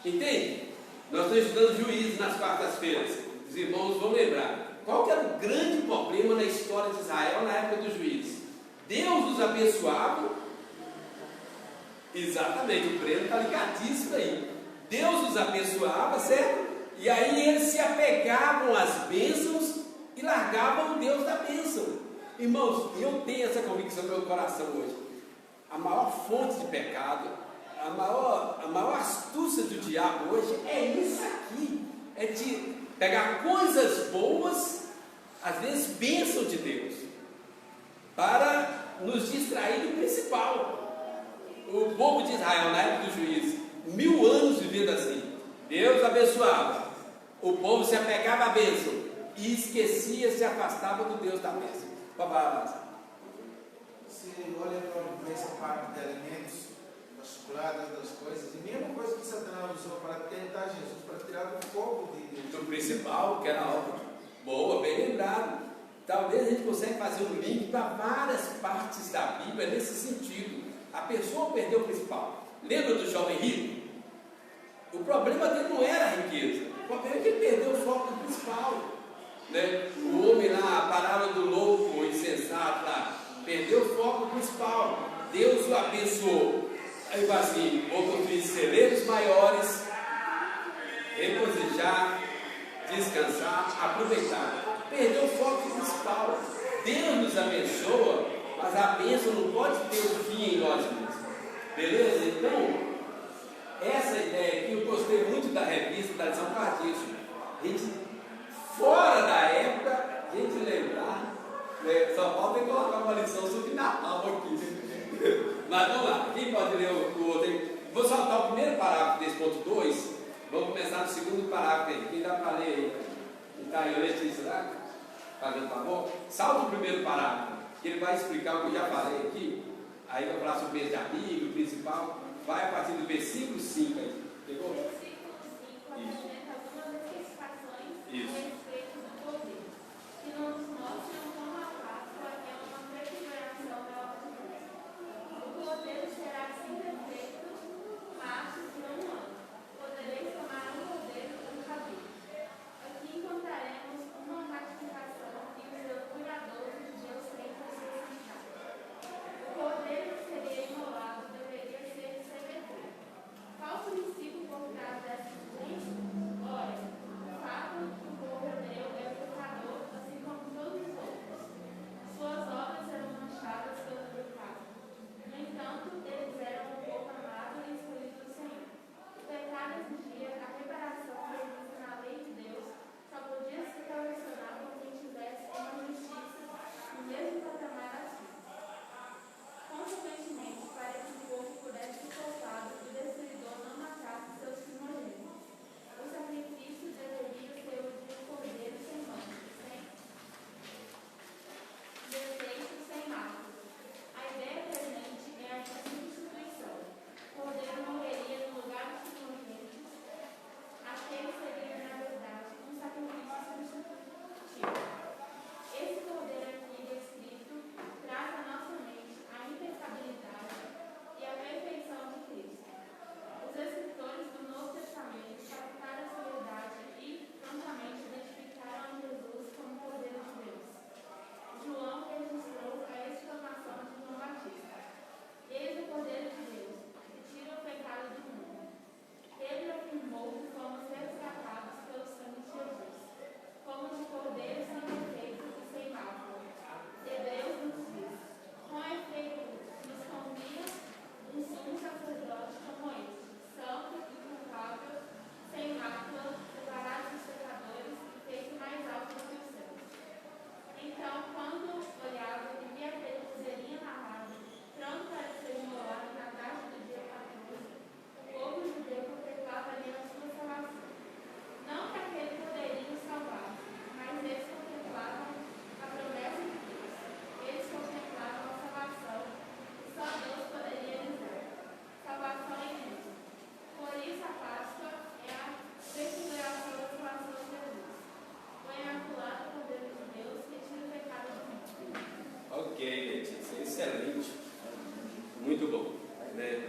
Entende? Nós estamos estudando Juízes nas quartas-feiras. Os irmãos vão lembrar. Qual que era o grande problema na história de Israel na época dos juízes? Deus os abençoava. Exatamente, o prêmio está ligadíssimo aí. Deus os abençoava, certo? E aí eles se apegavam às bênçãos e largavam o Deus da bênção. Irmãos, eu tenho essa convicção no meu coração hoje. A maior fonte de pecado, a maior astúcia do diabo hoje é isso aqui. É de pegar coisas boas, às vezes bênção de Deus, para nos distrair do principal. O povo de Israel, na época dos juízes, 1000 anos vivendo assim. Deus abençoava. O povo se apegava à bênção e esquecia, se afastava do Deus da bênção. Se olha para essa parte de alimentos, das chocolates, das coisas, e mesma coisa que Satanás usou para tentar Jesus, para tirar do foco do principal, que era algo boa, bem lembrado. Talvez a gente consiga fazer um link para várias partes da Bíblia nesse sentido. A pessoa perdeu o principal. Lembra do jovem rico? O problema dele não era a riqueza. O problema é que ele perdeu o foco do principal. Né? O homem lá, a parábola do louco, o insensato lá, perdeu o foco principal. Deus o abençoou. Aí vai assim, vou construir celeiros maiores, regozijar, descansar, aproveitar. Perdeu o foco principal. Deus nos abençoa, mas a bênção não pode ter um fim em nós mesmos. Beleza? Então, essa ideia aqui, eu gostei muito da revista, da lição para disso. A gente, fora da época, a gente lembrar, né? Só falta colocar uma lição sobre Natal aqui. Mas vamos lá, quem pode ler o outro? Vou saltar o primeiro parágrafo desse ponto 2. Vamos começar no segundo parágrafo aí. Quem dá para ler aí? Está aí, Letícia, tá? Fazendo favor? Salta o primeiro parágrafo, que ele vai explicar o que eu já falei aqui. Aí vai falar sobre o mês de amigo, o principal. Vai a partir do versículo 5 aí. Pegou? Versículo 5 apresenta algumas especificações a respeito do poder, que nos mostram como a Páscoa é uma prefiguração da obra de Deus. O poder será sem defeito, mas não um ano. Podereis tomar um poder um cabelo. Aqui encontraremos uma ratificação que os orgulhadores de Deus têm por necessidade. O poder que seria imolado deveria ser severo. Qual o princípio por trás dessa exigência? Ora, o fato do povo excelente. Muito bom. Né?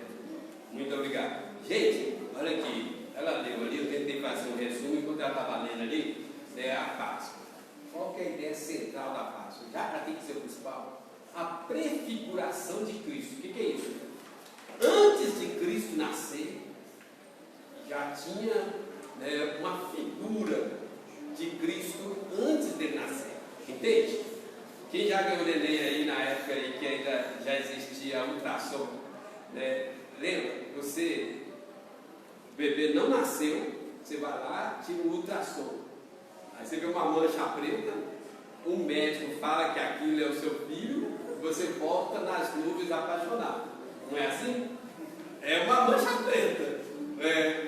Muito obrigado. Gente, olha aqui. Ela leu ali, eu tentei fazer um resumo enquanto ela estava lendo ali. É a Páscoa. Qual que é a ideia central da Páscoa? Já para que ser o principal? A prefiguração de Cristo. O que é isso? Antes de Cristo nascer, já tinha, né, uma figura de Cristo antes dele nascer. Entende? Quem já ganhou neném aí na época aí que ainda já existia ultrassom, né? Lembra? O bebê não nasceu, você vai lá, tira um ultrassom. Aí você vê uma mancha preta, um médico fala que aquilo é o seu filho, você volta nas nuvens apaixonado. Não é assim? É uma mancha preta.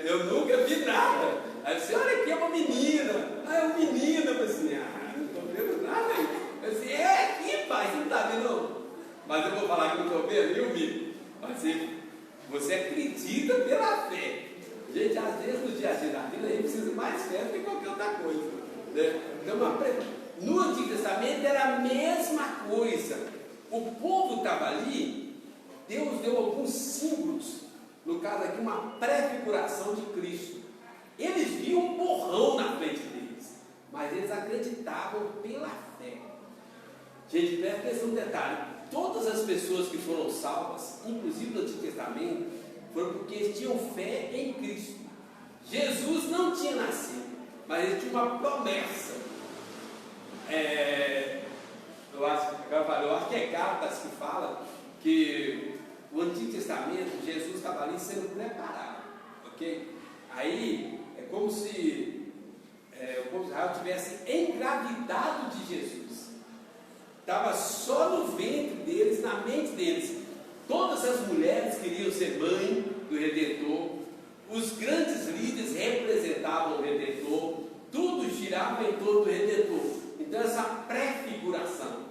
Eu nunca vi nada. Aí você, olha aqui, é uma menina. Ah, é um menino. Eu falei assim, não estou vendo nada aí. Eu disse, é aqui, pai, você não está vendo não? Mas eu vou falar que não estou vendo, eu vi. Mas você acredita pela fé. Gente, às vezes no dia a dia da vida a gente precisa mais fé do que qualquer outra coisa. Né? Então, no Antigo Testamento era a mesma coisa. O povo estava ali, Deus deu alguns símbolos, no caso aqui, uma prefiguração de Cristo. Eles viam um borrão na frente deles, mas eles acreditavam pela fé. Gente, presta atenção no detalhe: todas as pessoas que foram salvas, inclusive no Antigo Testamento, foram porque eles tinham fé em Cristo. Jesus não tinha nascido, mas ele tinha uma promessa. Eu acho que é Gálatas que fala que o Antigo Testamento, Jesus estava ali sendo preparado, ok? Aí é como se Israel tivesse engravidado de Jesus. Estava só no ventre deles, na mente deles. Todas as mulheres queriam ser mãe do Redentor. Os grandes líderes representavam o Redentor. Tudo girava em torno do Redentor. Então essa prefiguração.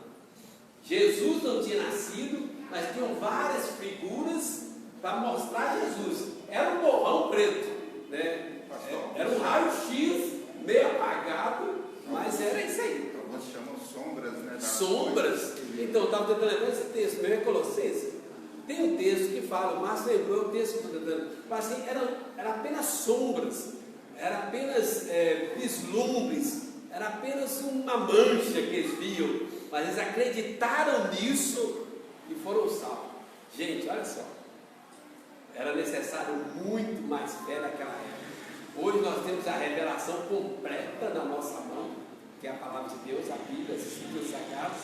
Jesus não tinha nascido, mas tinham várias figuras para mostrar Jesus. Era um borrão preto, né? Era um raio-x meio apagado, mas era isso aí. Alguns chamam sombras, né? Sombras. Então, eu estava tentando lembrar esse texto, meu é Colossenses. Tem um texto que fala, o Márcio lembrou o texto que eu estou tentando. Mas assim, era apenas sombras, era apenas vislumbres, era apenas uma mancha que eles viam, mas eles acreditaram nisso e foram salvos. Gente, olha só, era necessário muito mais fé naquela época. Hoje nós temos a revelação completa na nossa mão, que é a palavra de Deus, a Bíblia, as Escrituras Sagradas.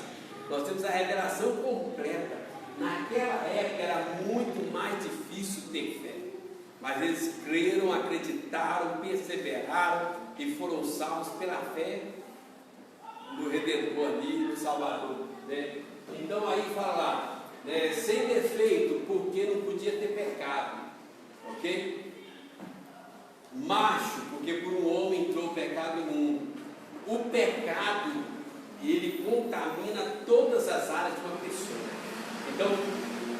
Nós temos a revelação completa. Naquela época era muito mais difícil ter fé, mas eles creram, acreditaram, perseveraram e foram salvos pela fé no Redentor ali, no Salvador, né? Então aí fala lá, né, sem defeito, porque não podia ter pecado, ok? Macho, porque por um homem entrou o pecado no mundo. O pecado, ele contamina todas as áreas de uma pessoa. Então,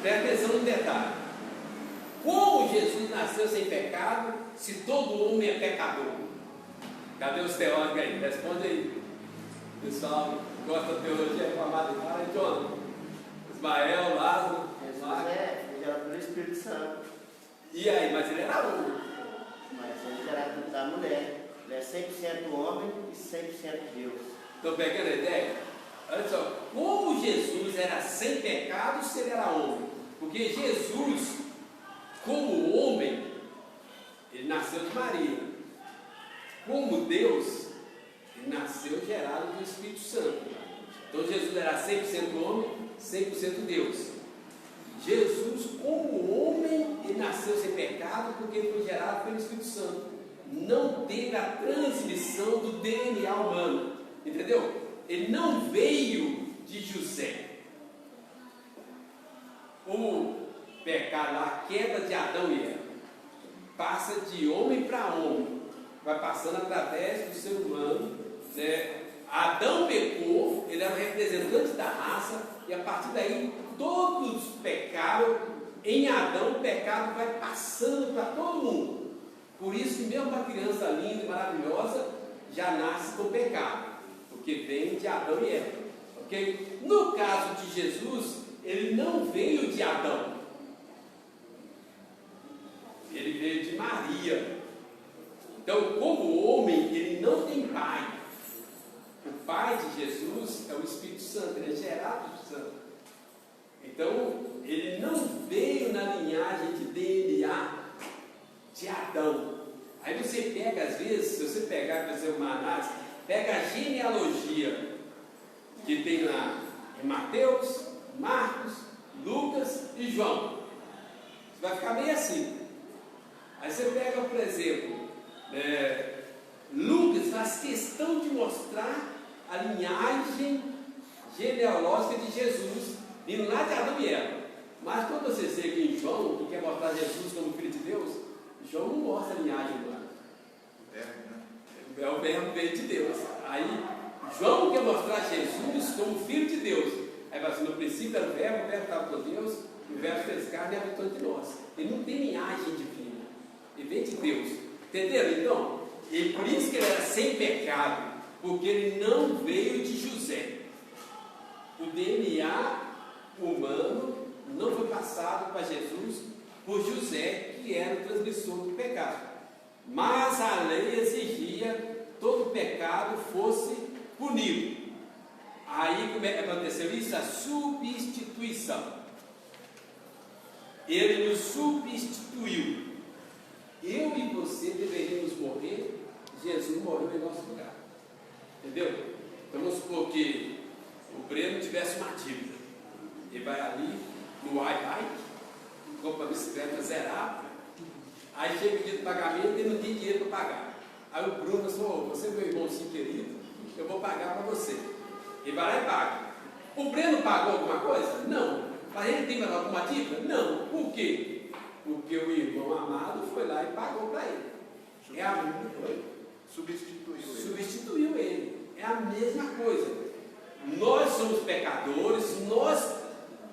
presta atenção no detalhe. Como Jesus nasceu sem pecado, se todo homem é pecador? Cadê os teólogos aí? Responde aí. Pessoal, gosta da teologia reformada? Fala aí, Jonathan. Ismael, Lázaro. Jesus é gerado pelo Espírito Santo. E aí, mas ele era homem. Mas ele era da mulher. Ele é 100% homem e 100% Deus. Estão pegando a ideia? Olha só, como Jesus era sem pecado se ele era homem? Porque Jesus, como homem, ele nasceu de Maria. Como Deus, ele nasceu gerado do Espírito Santo. Então Jesus era 100% homem, 100% Deus. Jesus, como homem, ele nasceu sem pecado porque ele foi gerado pelo Espírito Santo. Não teve a transmissão do DNA humano. Entendeu? Ele não veio de José. O pecado, a queda de Adão e Eva, passa de homem para homem, vai passando através do ser humano, né? Adão pecou, ele era o representante da raça, e a partir daí todos pecaram. Em Adão o pecado vai passando para todo mundo. Por isso que mesmo uma criança linda e maravilhosa já nasce com pecado, porque vem de Adão e Eva, ok? No caso de Jesus, ele não veio de Adão, ele veio de Maria. Então, como homem, ele não tem pai. O pai de Jesus é o Espírito Santo, ele é gerado do Espírito Santo. Então, ele não veio na linhagem de DNA de Adão. Aí você pega, às vezes, se você pegar e fazer uma análise, pega a genealogia que tem lá em Mateus, Marcos, Lucas e João. Você vai ficar meio assim. Aí você pega, por exemplo, Lucas faz questão de mostrar a linhagem genealógica de Jesus, vindo lá de Adão e Eva. Mas quando você chega em João, que quer mostrar Jesus como Filho de Deus, João não mostra a linhagem humana. É o verbo veio de Deus. Aí João quer mostrar Jesus como Filho de Deus. Aí vai assim, no princípio era o verbo estava com Deus, e o verbo fez carne e habitou entre nós. Ele não tem linhagem divina, ele veio de Deus. Entenderam então? E por isso que ele era sem pecado, porque ele não veio de José. O DNA humano não foi passado para Jesus por José, que era o transgressor do pecado. Mas a lei exigia todo pecado fosse punido. Aí como é que aconteceu isso? A substituição. Ele nos substituiu. Eu e você deveríamos morrer, Jesus morreu em nosso lugar. Entendeu? Então vamos supor que o Breno tivesse uma dívida. Ele vai ali no iBike, compra a bicicleta zerada, aí chega o dia do pagamento e não tem dinheiro para pagar. Aí o Bruno falou, você é meu irmãozinho querido, eu vou pagar para você. Ele vai lá e paga. O Breno pagou alguma coisa? Não. Mas ele tem alguma dívida? Não. Por quê? Porque o irmão amado foi lá e pagou para ele. É a mesma coisa. Substituiu ele. É a mesma coisa. Nós somos pecadores, nós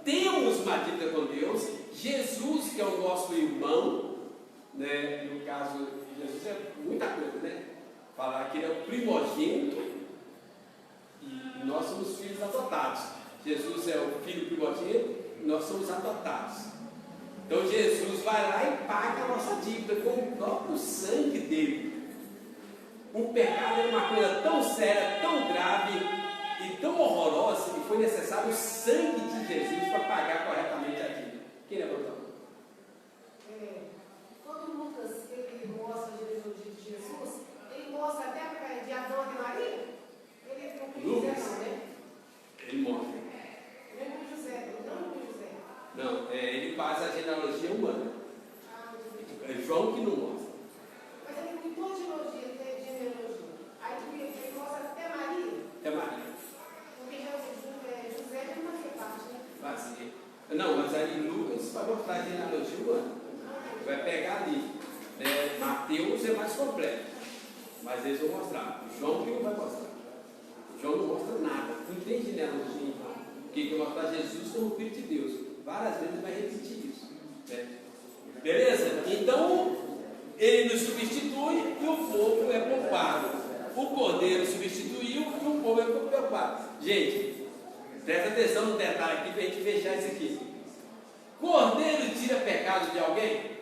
temos uma dívida com Deus. Jesus, que é o nosso irmão, né? No caso, Jesus é muita coisa, né? Falar que ele é o primogênito e nós somos filhos adotados. Jesus é o filho primogênito e nós somos adotados. Então Jesus vai lá e paga a nossa dívida com o próprio sangue dele. O pecado é uma coisa tão séria, tão grave e tão horrorosa que foi necessário o sangue de Jesus para pagar corretamente a dívida. Quem levantou? Quando Lucas ele mostra a genealogia de Jesus, ele mostra até de Adão e Maria. Ele não com José, não, né? Ele mostra. Nem com José, não com José. Não, ele faz a genealogia humana. É João que não mostra. Mas ele tem toda a genealogia. Aí ele mostra até Maria. Até Maria. Porque José não fazia parte, né? Fazia. Não, mas aí Lucas vai mostrar a genealogia humana. Vai pegar ali. Mateus é mais completo. Mas eles vão mostrar. João que não vai mostrar. João não mostra nada. Não tem genealogia em João. Porque vai mostrar Jesus como Filho de Deus. Várias vezes ele vai repetir isso. Né? Beleza? Então, ele nos substitui e o povo é poupado. O cordeiro substituiu e o povo é poupado. Gente, presta atenção no detalhe aqui para a gente fechar isso aqui. Cordeiro tira pecado de alguém?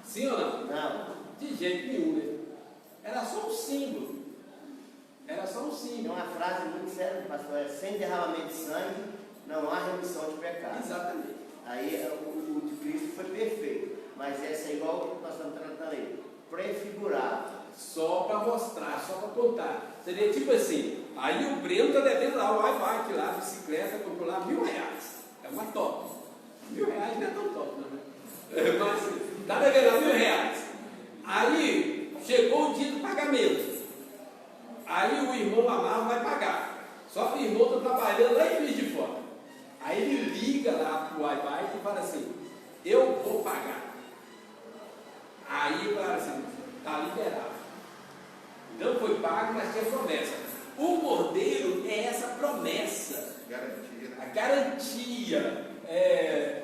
Sim ou não? Não. De jeito nenhum, né? Era só um símbolo. Era só um Tem símbolo. uma frase muito séria, pastor, sem derramamento de sangue não há remissão de pecado. Exatamente. Aí o de Cristo foi perfeito, mas essa é igual o que nós estamos tratando aí, prefigurado. Só para mostrar, só para contar. Seria tipo assim, aí o Breno está devendo lá o iBike lá, a bicicleta, comprou lá R$1.000. É uma top. R$1.000 não é tão top, não, né? Mas está devendo lá R$1.000. Aí chegou o dia do pagamento. Aí o irmão amado vai pagar. Só que o irmão está trabalhando lá em Juiz de Fora. Aí ele liga lá para o iBike e fala assim, eu vou pagar. Aí ele fala assim, está liberado. Não foi pago, mas tinha promessa. O cordeiro é essa promessa. Garantia. A garantia. É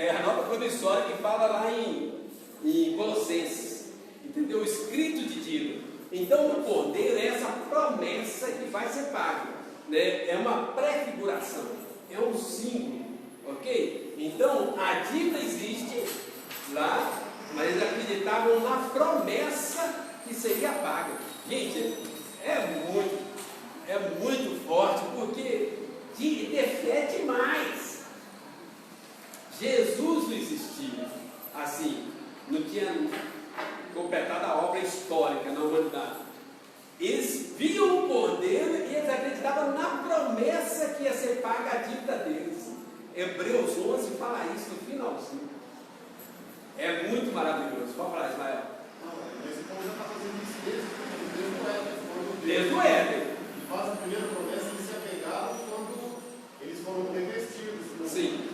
a nota promissória que fala lá em Colossenses. Entendeu? O escrito de dívida. Então o cordeiro é essa promessa que vai ser pago. Né? É uma prefiguração. é um símbolo, ok? Então a dívida existe lá, mas eles acreditavam na promessa que seria paga. Gente, é muito forte, porque de ter fé demais. Jesus não existia assim, não tinha completado a obra histórica na humanidade. Eles viam o poder e eles acreditavam na promessa que ia ser paga a dívida deles. Hebreus 11 fala isso no finalzinho. É muito maravilhoso. Vamos falar, Ismael. Mas o povo já está fazendo isso Desde o Éden. Faz a primeira promessa, eles se apegaram quando eles foram revestidos. Sim.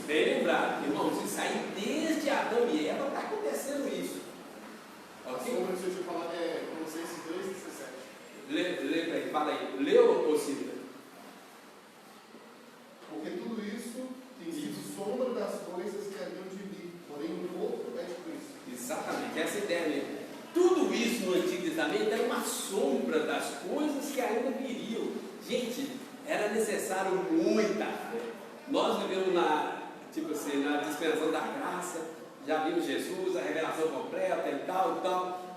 Bem lembrado, irmãos, isso aí desde Adão e Eva está acontecendo isso. Ok? Como eu tinha falado, é Colossenses 2:17. Lê para aí, fala aí. Leu ou cita? Porque tudo isso tem sido sombra das coisas que haviam de vir, porém um outro é de Cristo. Exatamente, essa ideia mesmo. Tudo isso no Antigo Testamento era uma sombra das coisas que ainda viriam. Gente, era necessário muita fé. Nós vivemos na dispensação da graça, já vimos Jesus, a revelação completa e tal,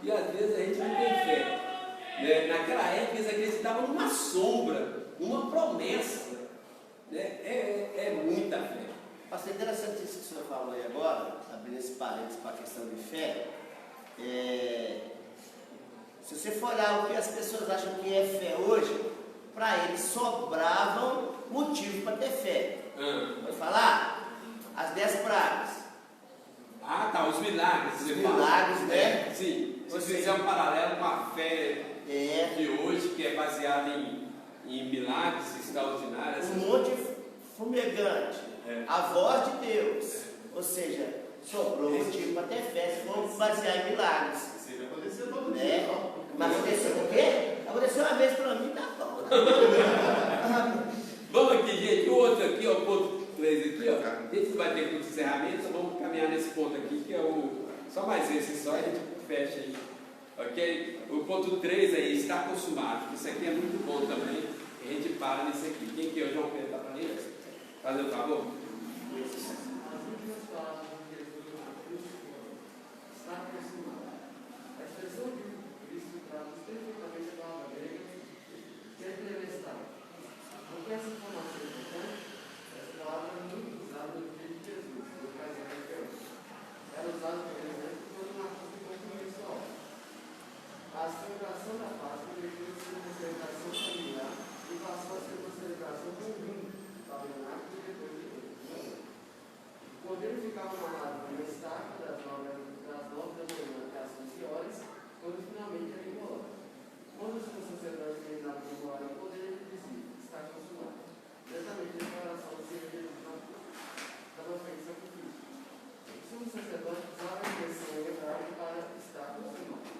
e às vezes a gente não tem fé. Naquela época eles acreditavam numa sombra, numa promessa. É muita fé. Pastor, interessante isso que o senhor falou aí agora, abrindo esse parênteses para a questão de fé. Se você for olhar o que as pessoas acham que é fé hoje, para eles sobravam motivos para ter fé. Pode falar? As 10 pragas. Ah, tá, os milagres. Os milagres, né? Sim. Se você fizer um paralelo com a fé de hoje, que é baseada em milagres extraordinários. Um monte fumegante. A voz de Deus. Ou seja, sobrou motivo para ter fé, se for basear em milagres. Isso aí vai acontecer todo dia. Mas aconteceu o quê? Aconteceu uma vez para mim, tá bom. Vamos aqui, gente. O outro aqui, ó, ponto 3 aqui, ó. A gente vai ter os encerramentos, vamos caminhar nesse ponto aqui, que é só mais esse só, a gente fecha aí. Ok? O ponto 3 aí, está consumado. Isso aqui é muito bom também. A gente para nisso aqui. Quem que é o João Pedro? Está para ele? Fazer o favor? As últimas palavras de Jesus na cruz está consumado. A expressão de Cristo traduz perfeitamente a palavra grega tetelestai. Porque essa informação é importante, essa palavra é muito usada no dia de Jesus, no casamento de Deus. Era usada, por exemplo, quando Marcos concluiu sua obra. A celebração da Páscoa deixou de ser uma celebração familiar e passou a ser uma celebração conjunta, tabernáculo e depois de Deus. O cordeiro ficava amarrado na estaca das 9 da manhã até as 15 horas, quando finalmente era imolado. Quando os sacerdotes terminavam de imolar o cordeiro, ele dizia: está consumado. Exatamente a declaração do Senhor Jesus dava frente ao Cristo. O sumo sacerdote usava a expressão hebraica para estar consumado.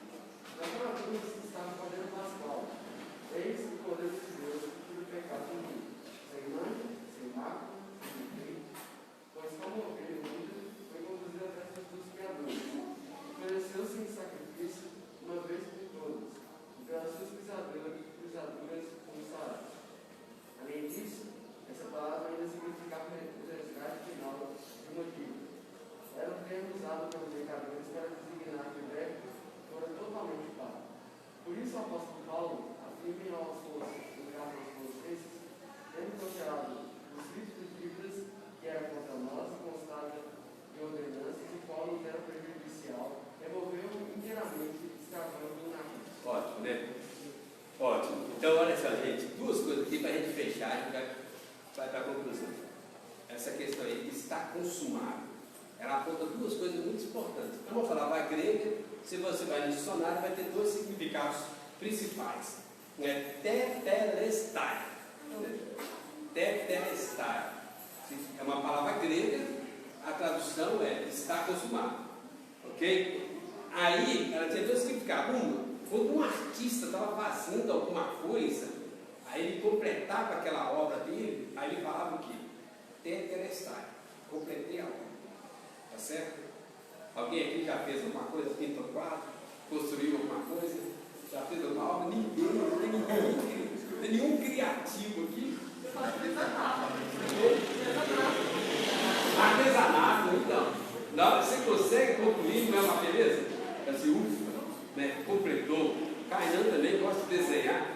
Naquela cruz estava o cordeiro pascual. Eis o cordeiro de Deus que tira o pecado do mundo. Sem mancha, sem mácula, sem defeito, pois como ovelha muda, foi conduzido até as dos criadores. Ofereceu-se em sacrifício uma vez por todas, e pelas suas pisaduras consaradas. Além disso, essa palavra ainda significava o resgate final de uma dívida. Era um termo usado pelos mercadores para designar que o débito fora totalmente pago. Por isso o apóstolo Paulo afirma em aos Colossenses, no carta aos Colossenses, tendo considerado os ritos de dívidas que era contra nós e constava de ordenanças, e qual nos era prejudicial, removeu inteiramente, escravando na cruz. Ótimo, né? Ótimo. Então, olha só, gente, duas coisas aqui para a gente fechar, a gente vai para a conclusão. Essa questão aí, está consumado. Ela aponta duas coisas muito importantes. Como eu falava, a grega, se você vai no dicionário, vai ter dois significados principais. Tetelestai. Tetelestai. É uma palavra grega, a tradução é está consumado. Ok? Aí, ela tinha dois significados. Quando um artista estava fazendo alguma coisa, aí ele completava aquela obra dele, aí ele falava o quê? Tetelestai. Completei a obra. Tá certo? Alguém aqui já fez alguma coisa, pintou quadro, construiu alguma coisa, já fez alguma obra? Ninguém, não tem nenhum criativo aqui. Artesanato, então. Na hora que você consegue concluir, não é uma beleza? Assim, ufa, né? Completou. Kainan também gosta de desenhar.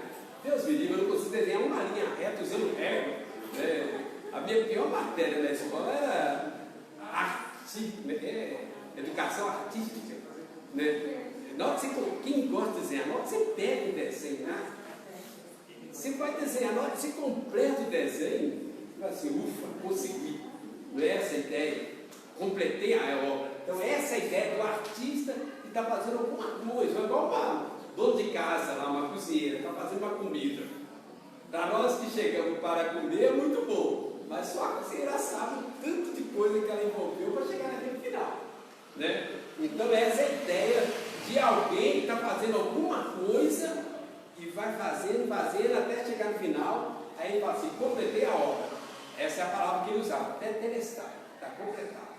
Deus me livre, eu não consigo desenhar uma linha reta usando régua. Né? A minha pior matéria na escola era educação artística. Né? Na hora que você, quem gosta de desenhar, na hora que você pega o desenho, né? Você vai desenhar, na hora que você completa o desenho, você vai assim, ufa, consegui. Não é essa a ideia? Completei a obra. Então essa é a ideia do artista que está fazendo alguma coisa, igual uma dona de casa lá, uma cozinheira, está fazendo uma comida. Para nós que chegamos para comer é muito bom, mas só a cozinheira sabe o tanto de coisa que ela envolveu para chegar naquele final. Né? Então essa é a ideia de alguém que está fazendo alguma coisa e vai fazendo até chegar no final, aí ele fala assim, completei a obra. Essa é a palavra que ele usava, tetelestai, está completado.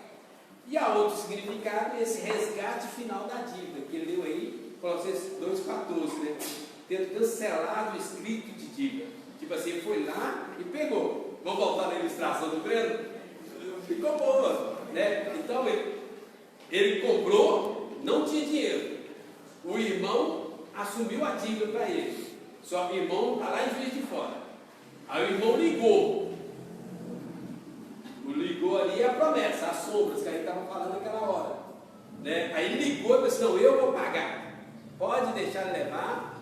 E há outro significado, esse resgate final da dívida, que ele leu aí, Colossenses 2,14, né? Tendo cancelado o escrito de dívida. Tipo assim, ele foi lá e pegou. Vamos voltar na ilustração do Breno? Ficou boa, né? Então, ele comprou, não tinha dinheiro. O irmão assumiu a dívida para ele. Só que o irmão está lá em Juiz de Fora. Aí o irmão ligou. Ligou ali a promessa, as sombras que a gente estava falando naquela hora. Né? Aí ele ligou e disse, não, eu vou pagar. Pode deixar ele levar,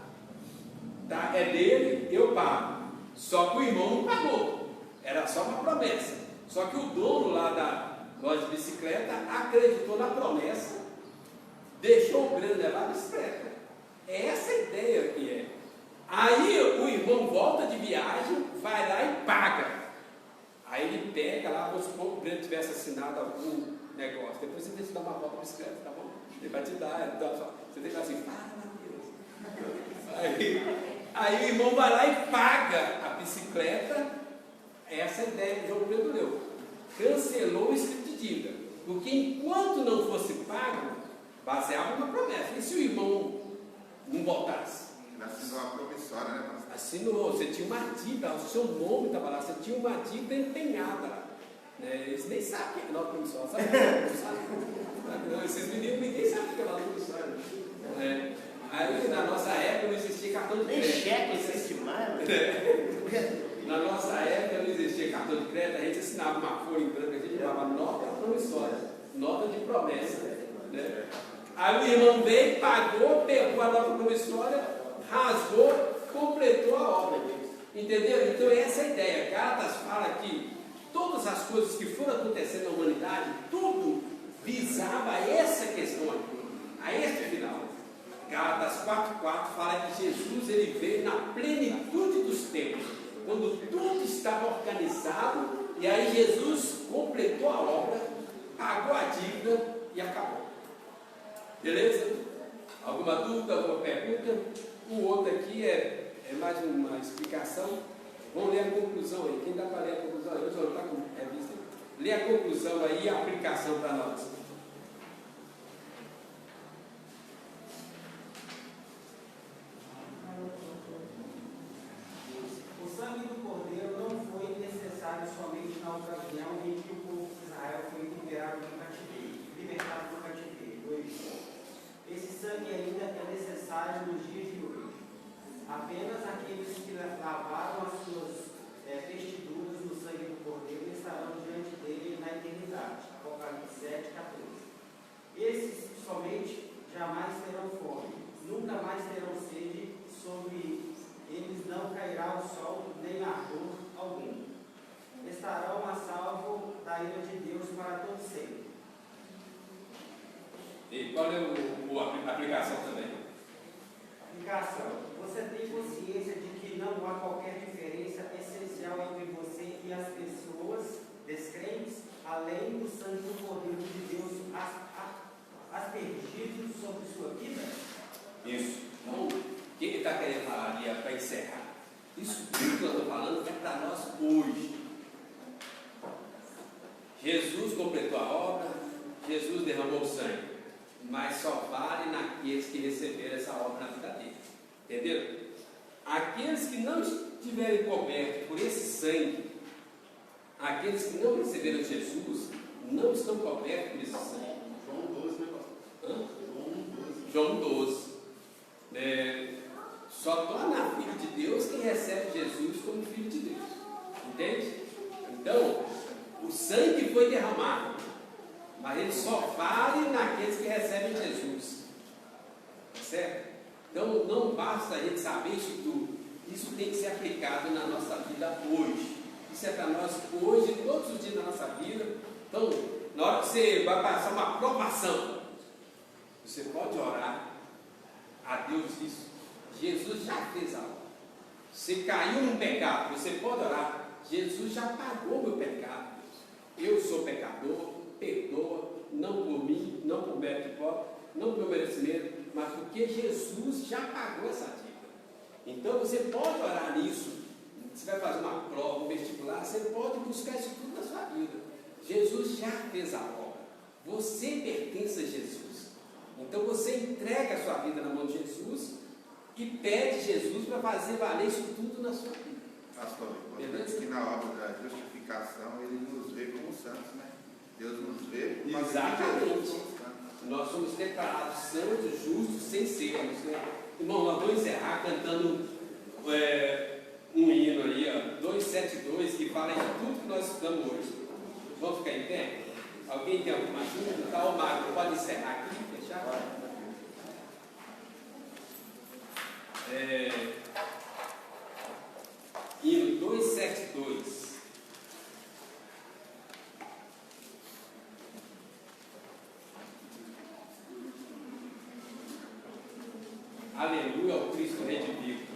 tá? É dele, eu pago. Só que o irmão não pagou. Era só uma promessa. Só que o dono lá da loja de bicicleta acreditou na promessa, deixou o Breno levar a bicicleta. É essa a ideia que é. Aí o irmão volta de viagem, vai lá e paga. Aí ele pega lá, vamos supor que o Breno tivesse assinado algum negócio. Depois você tem que dar uma volta à bicicleta, tá bom? Ele vai te dar, então, você tem que falar assim, aí o irmão vai lá e paga a bicicleta. Essa é a ideia que o João Pedro deu. Cancelou o escrito de dívida. Porque enquanto não fosse pago, baseava uma promessa. E se o irmão não voltasse? Ele assinou uma promissória, né, pastor? Assinou, você tinha uma dívida, o seu nome estava lá, você tinha uma dívida empenhada lá. Né? Eles nem sabem o que é nota promissória, sabe? Não, esses meninos ninguém sabe o que é nota promissória. Né? Aí na nossa época não existia cartão de crédito. Nem cheque existe mais, Na nossa época não existia cartão de crédito, a gente assinava uma folha em branco, a gente chamava nota promissória, nota de promessa. Né? Aí o irmão veio, pagou, pegou a nota promissória, rasgou, completou a obra. Entendeu? Então essa é a ideia. Gálatas fala que todas as coisas que foram acontecendo na humanidade, tudo visava essa questão aqui, a este final. Gálatas 4,4 fala que Jesus ele veio na plenitude dos tempos, quando tudo estava organizado, e aí Jesus completou a obra, pagou a dívida e acabou. Beleza? Alguma dúvida, alguma pergunta? O outro aqui é mais uma explicação. Vamos ler a conclusão aí. Quem dá para ler a conclusão aí? Eu já não está com revista. Lê a conclusão aí e a aplicação para nós. O sangue do Cordeiro não foi necessário somente na ocasião em que o povo de Israel foi libertado do cativeiro. 2. Esse sangue ainda é necessário nos dias de hoje. Apenas aqueles que lavaram as suas vestiduras no sangue do Cordeiro estarão diante dele na eternidade. Apocalipse 7,14. Esses somente jamais terão fome, nunca mais terão sede, sobre eles não cairá o sol, nem ardor algum. Estarão a salvo da ira de Deus para todo sempre. E qual é a aplicação também? Aplicação. Você tem consciência de que não há qualquer diferença essencial entre você e as pessoas descrentes, além do sangue do Cordeiro de Deus aspergido sobre sua vida? Isso. Então, o que ele está querendo falar ali para encerrar? Isso tudo que eu estou falando é para nós hoje. Jesus completou a obra, Jesus derramou o sangue, mas só vale naqueles que receberam essa obra na vida dele. Entendeu? Aqueles que não estiverem cobertos por esse sangue, aqueles que não receberam Jesus não estão cobertos por esse sangue. João 12, né, pastor? João 12. Só torna filho de Deus quem recebe Jesus como filho de Deus. Entende? Então, o sangue foi derramado, mas ele só vale naqueles que recebem Jesus. Certo? Então, não basta a gente saber isso tudo. Isso tem que ser aplicado na nossa vida hoje. Isso é para nós hoje, todos os dias da nossa vida. Então, na hora que você vai passar uma provação, você pode orar a Deus isso. Jesus já fez a obra. Você caiu num pecado, você pode orar. Jesus já pagou meu pecado. Eu sou pecador, perdoa, não por mim, não por mérito próprio, não por merecimento, mas porque Jesus já pagou essa dívida. Então você pode orar nisso. Você vai fazer uma prova, um vestibular, você pode buscar isso tudo na sua vida. Jesus já fez a obra. Você pertence a Jesus. Então você entrega a sua vida na mão de Jesus e pede Jesus para fazer valer isso tudo na sua vida. Pastor, que na obra da justificação ele nos vê como santos, né? Deus nos vê como exatamente. Nós somos declarados santos, justos, sem sermos, né? Irmão, nós vamos encerrar cantando um hino aí, ó, 272, que fala de tudo que nós estudamos hoje. Vamos ficar em pé? Alguém tem alguma dúvida? Tá, o Marco, pode encerrar aqui, fechar? Hino 272. Aleluia ao Cristo redimido.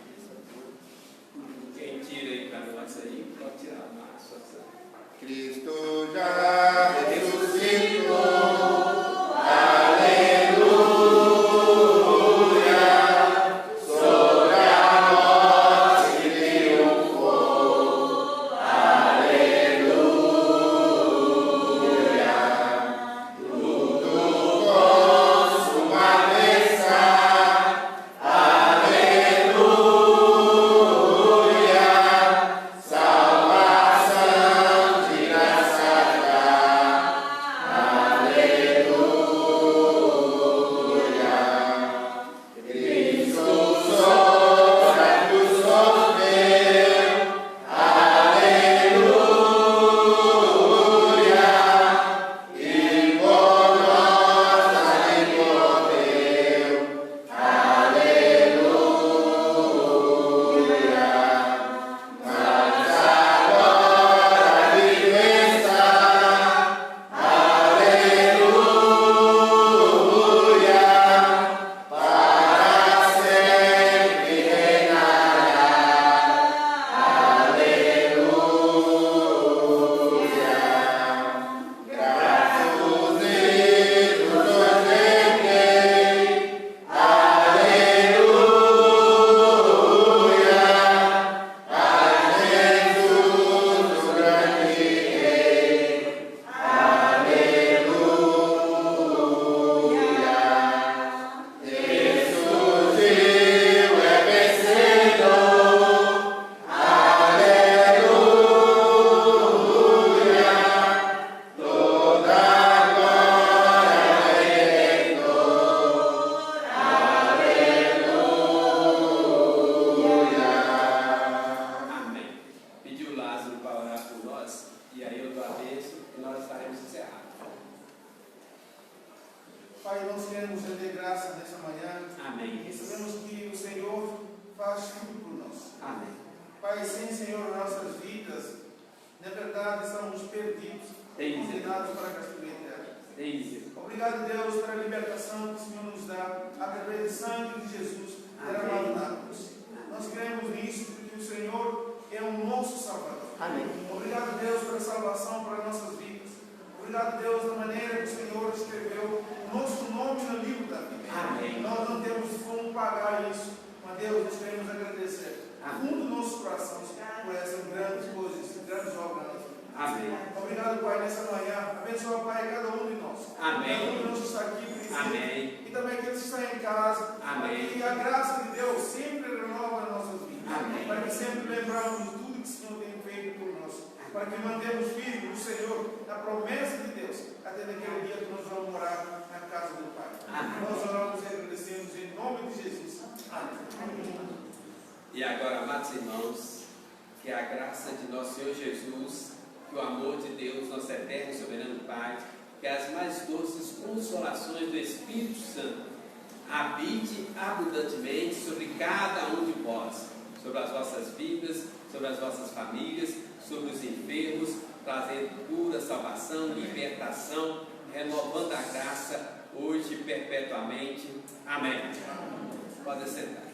Quem tira aí para nós aí, pode tirar a massa. Cristo já ressuscitou. Amém. para que sempre lembramos de tudo que o Senhor tem feito por nós, para que mantemos firme no Senhor, na promessa de Deus, até naquele dia que nós vamos morar na casa do Pai. Nós oramos e agradecemos em nome de Jesus. Amém. E agora, amados irmãos, que a graça de nosso Senhor Jesus, que o amor de Deus, nosso eterno e soberano Pai, que as mais doces consolações do Espírito Santo habite abundantemente sobre cada um de vós, sobre as vossas vidas, sobre as vossas famílias, sobre os enfermos, trazendo cura, salvação, libertação, renovando a graça hoje e perpetuamente. Amém. Pode sentar.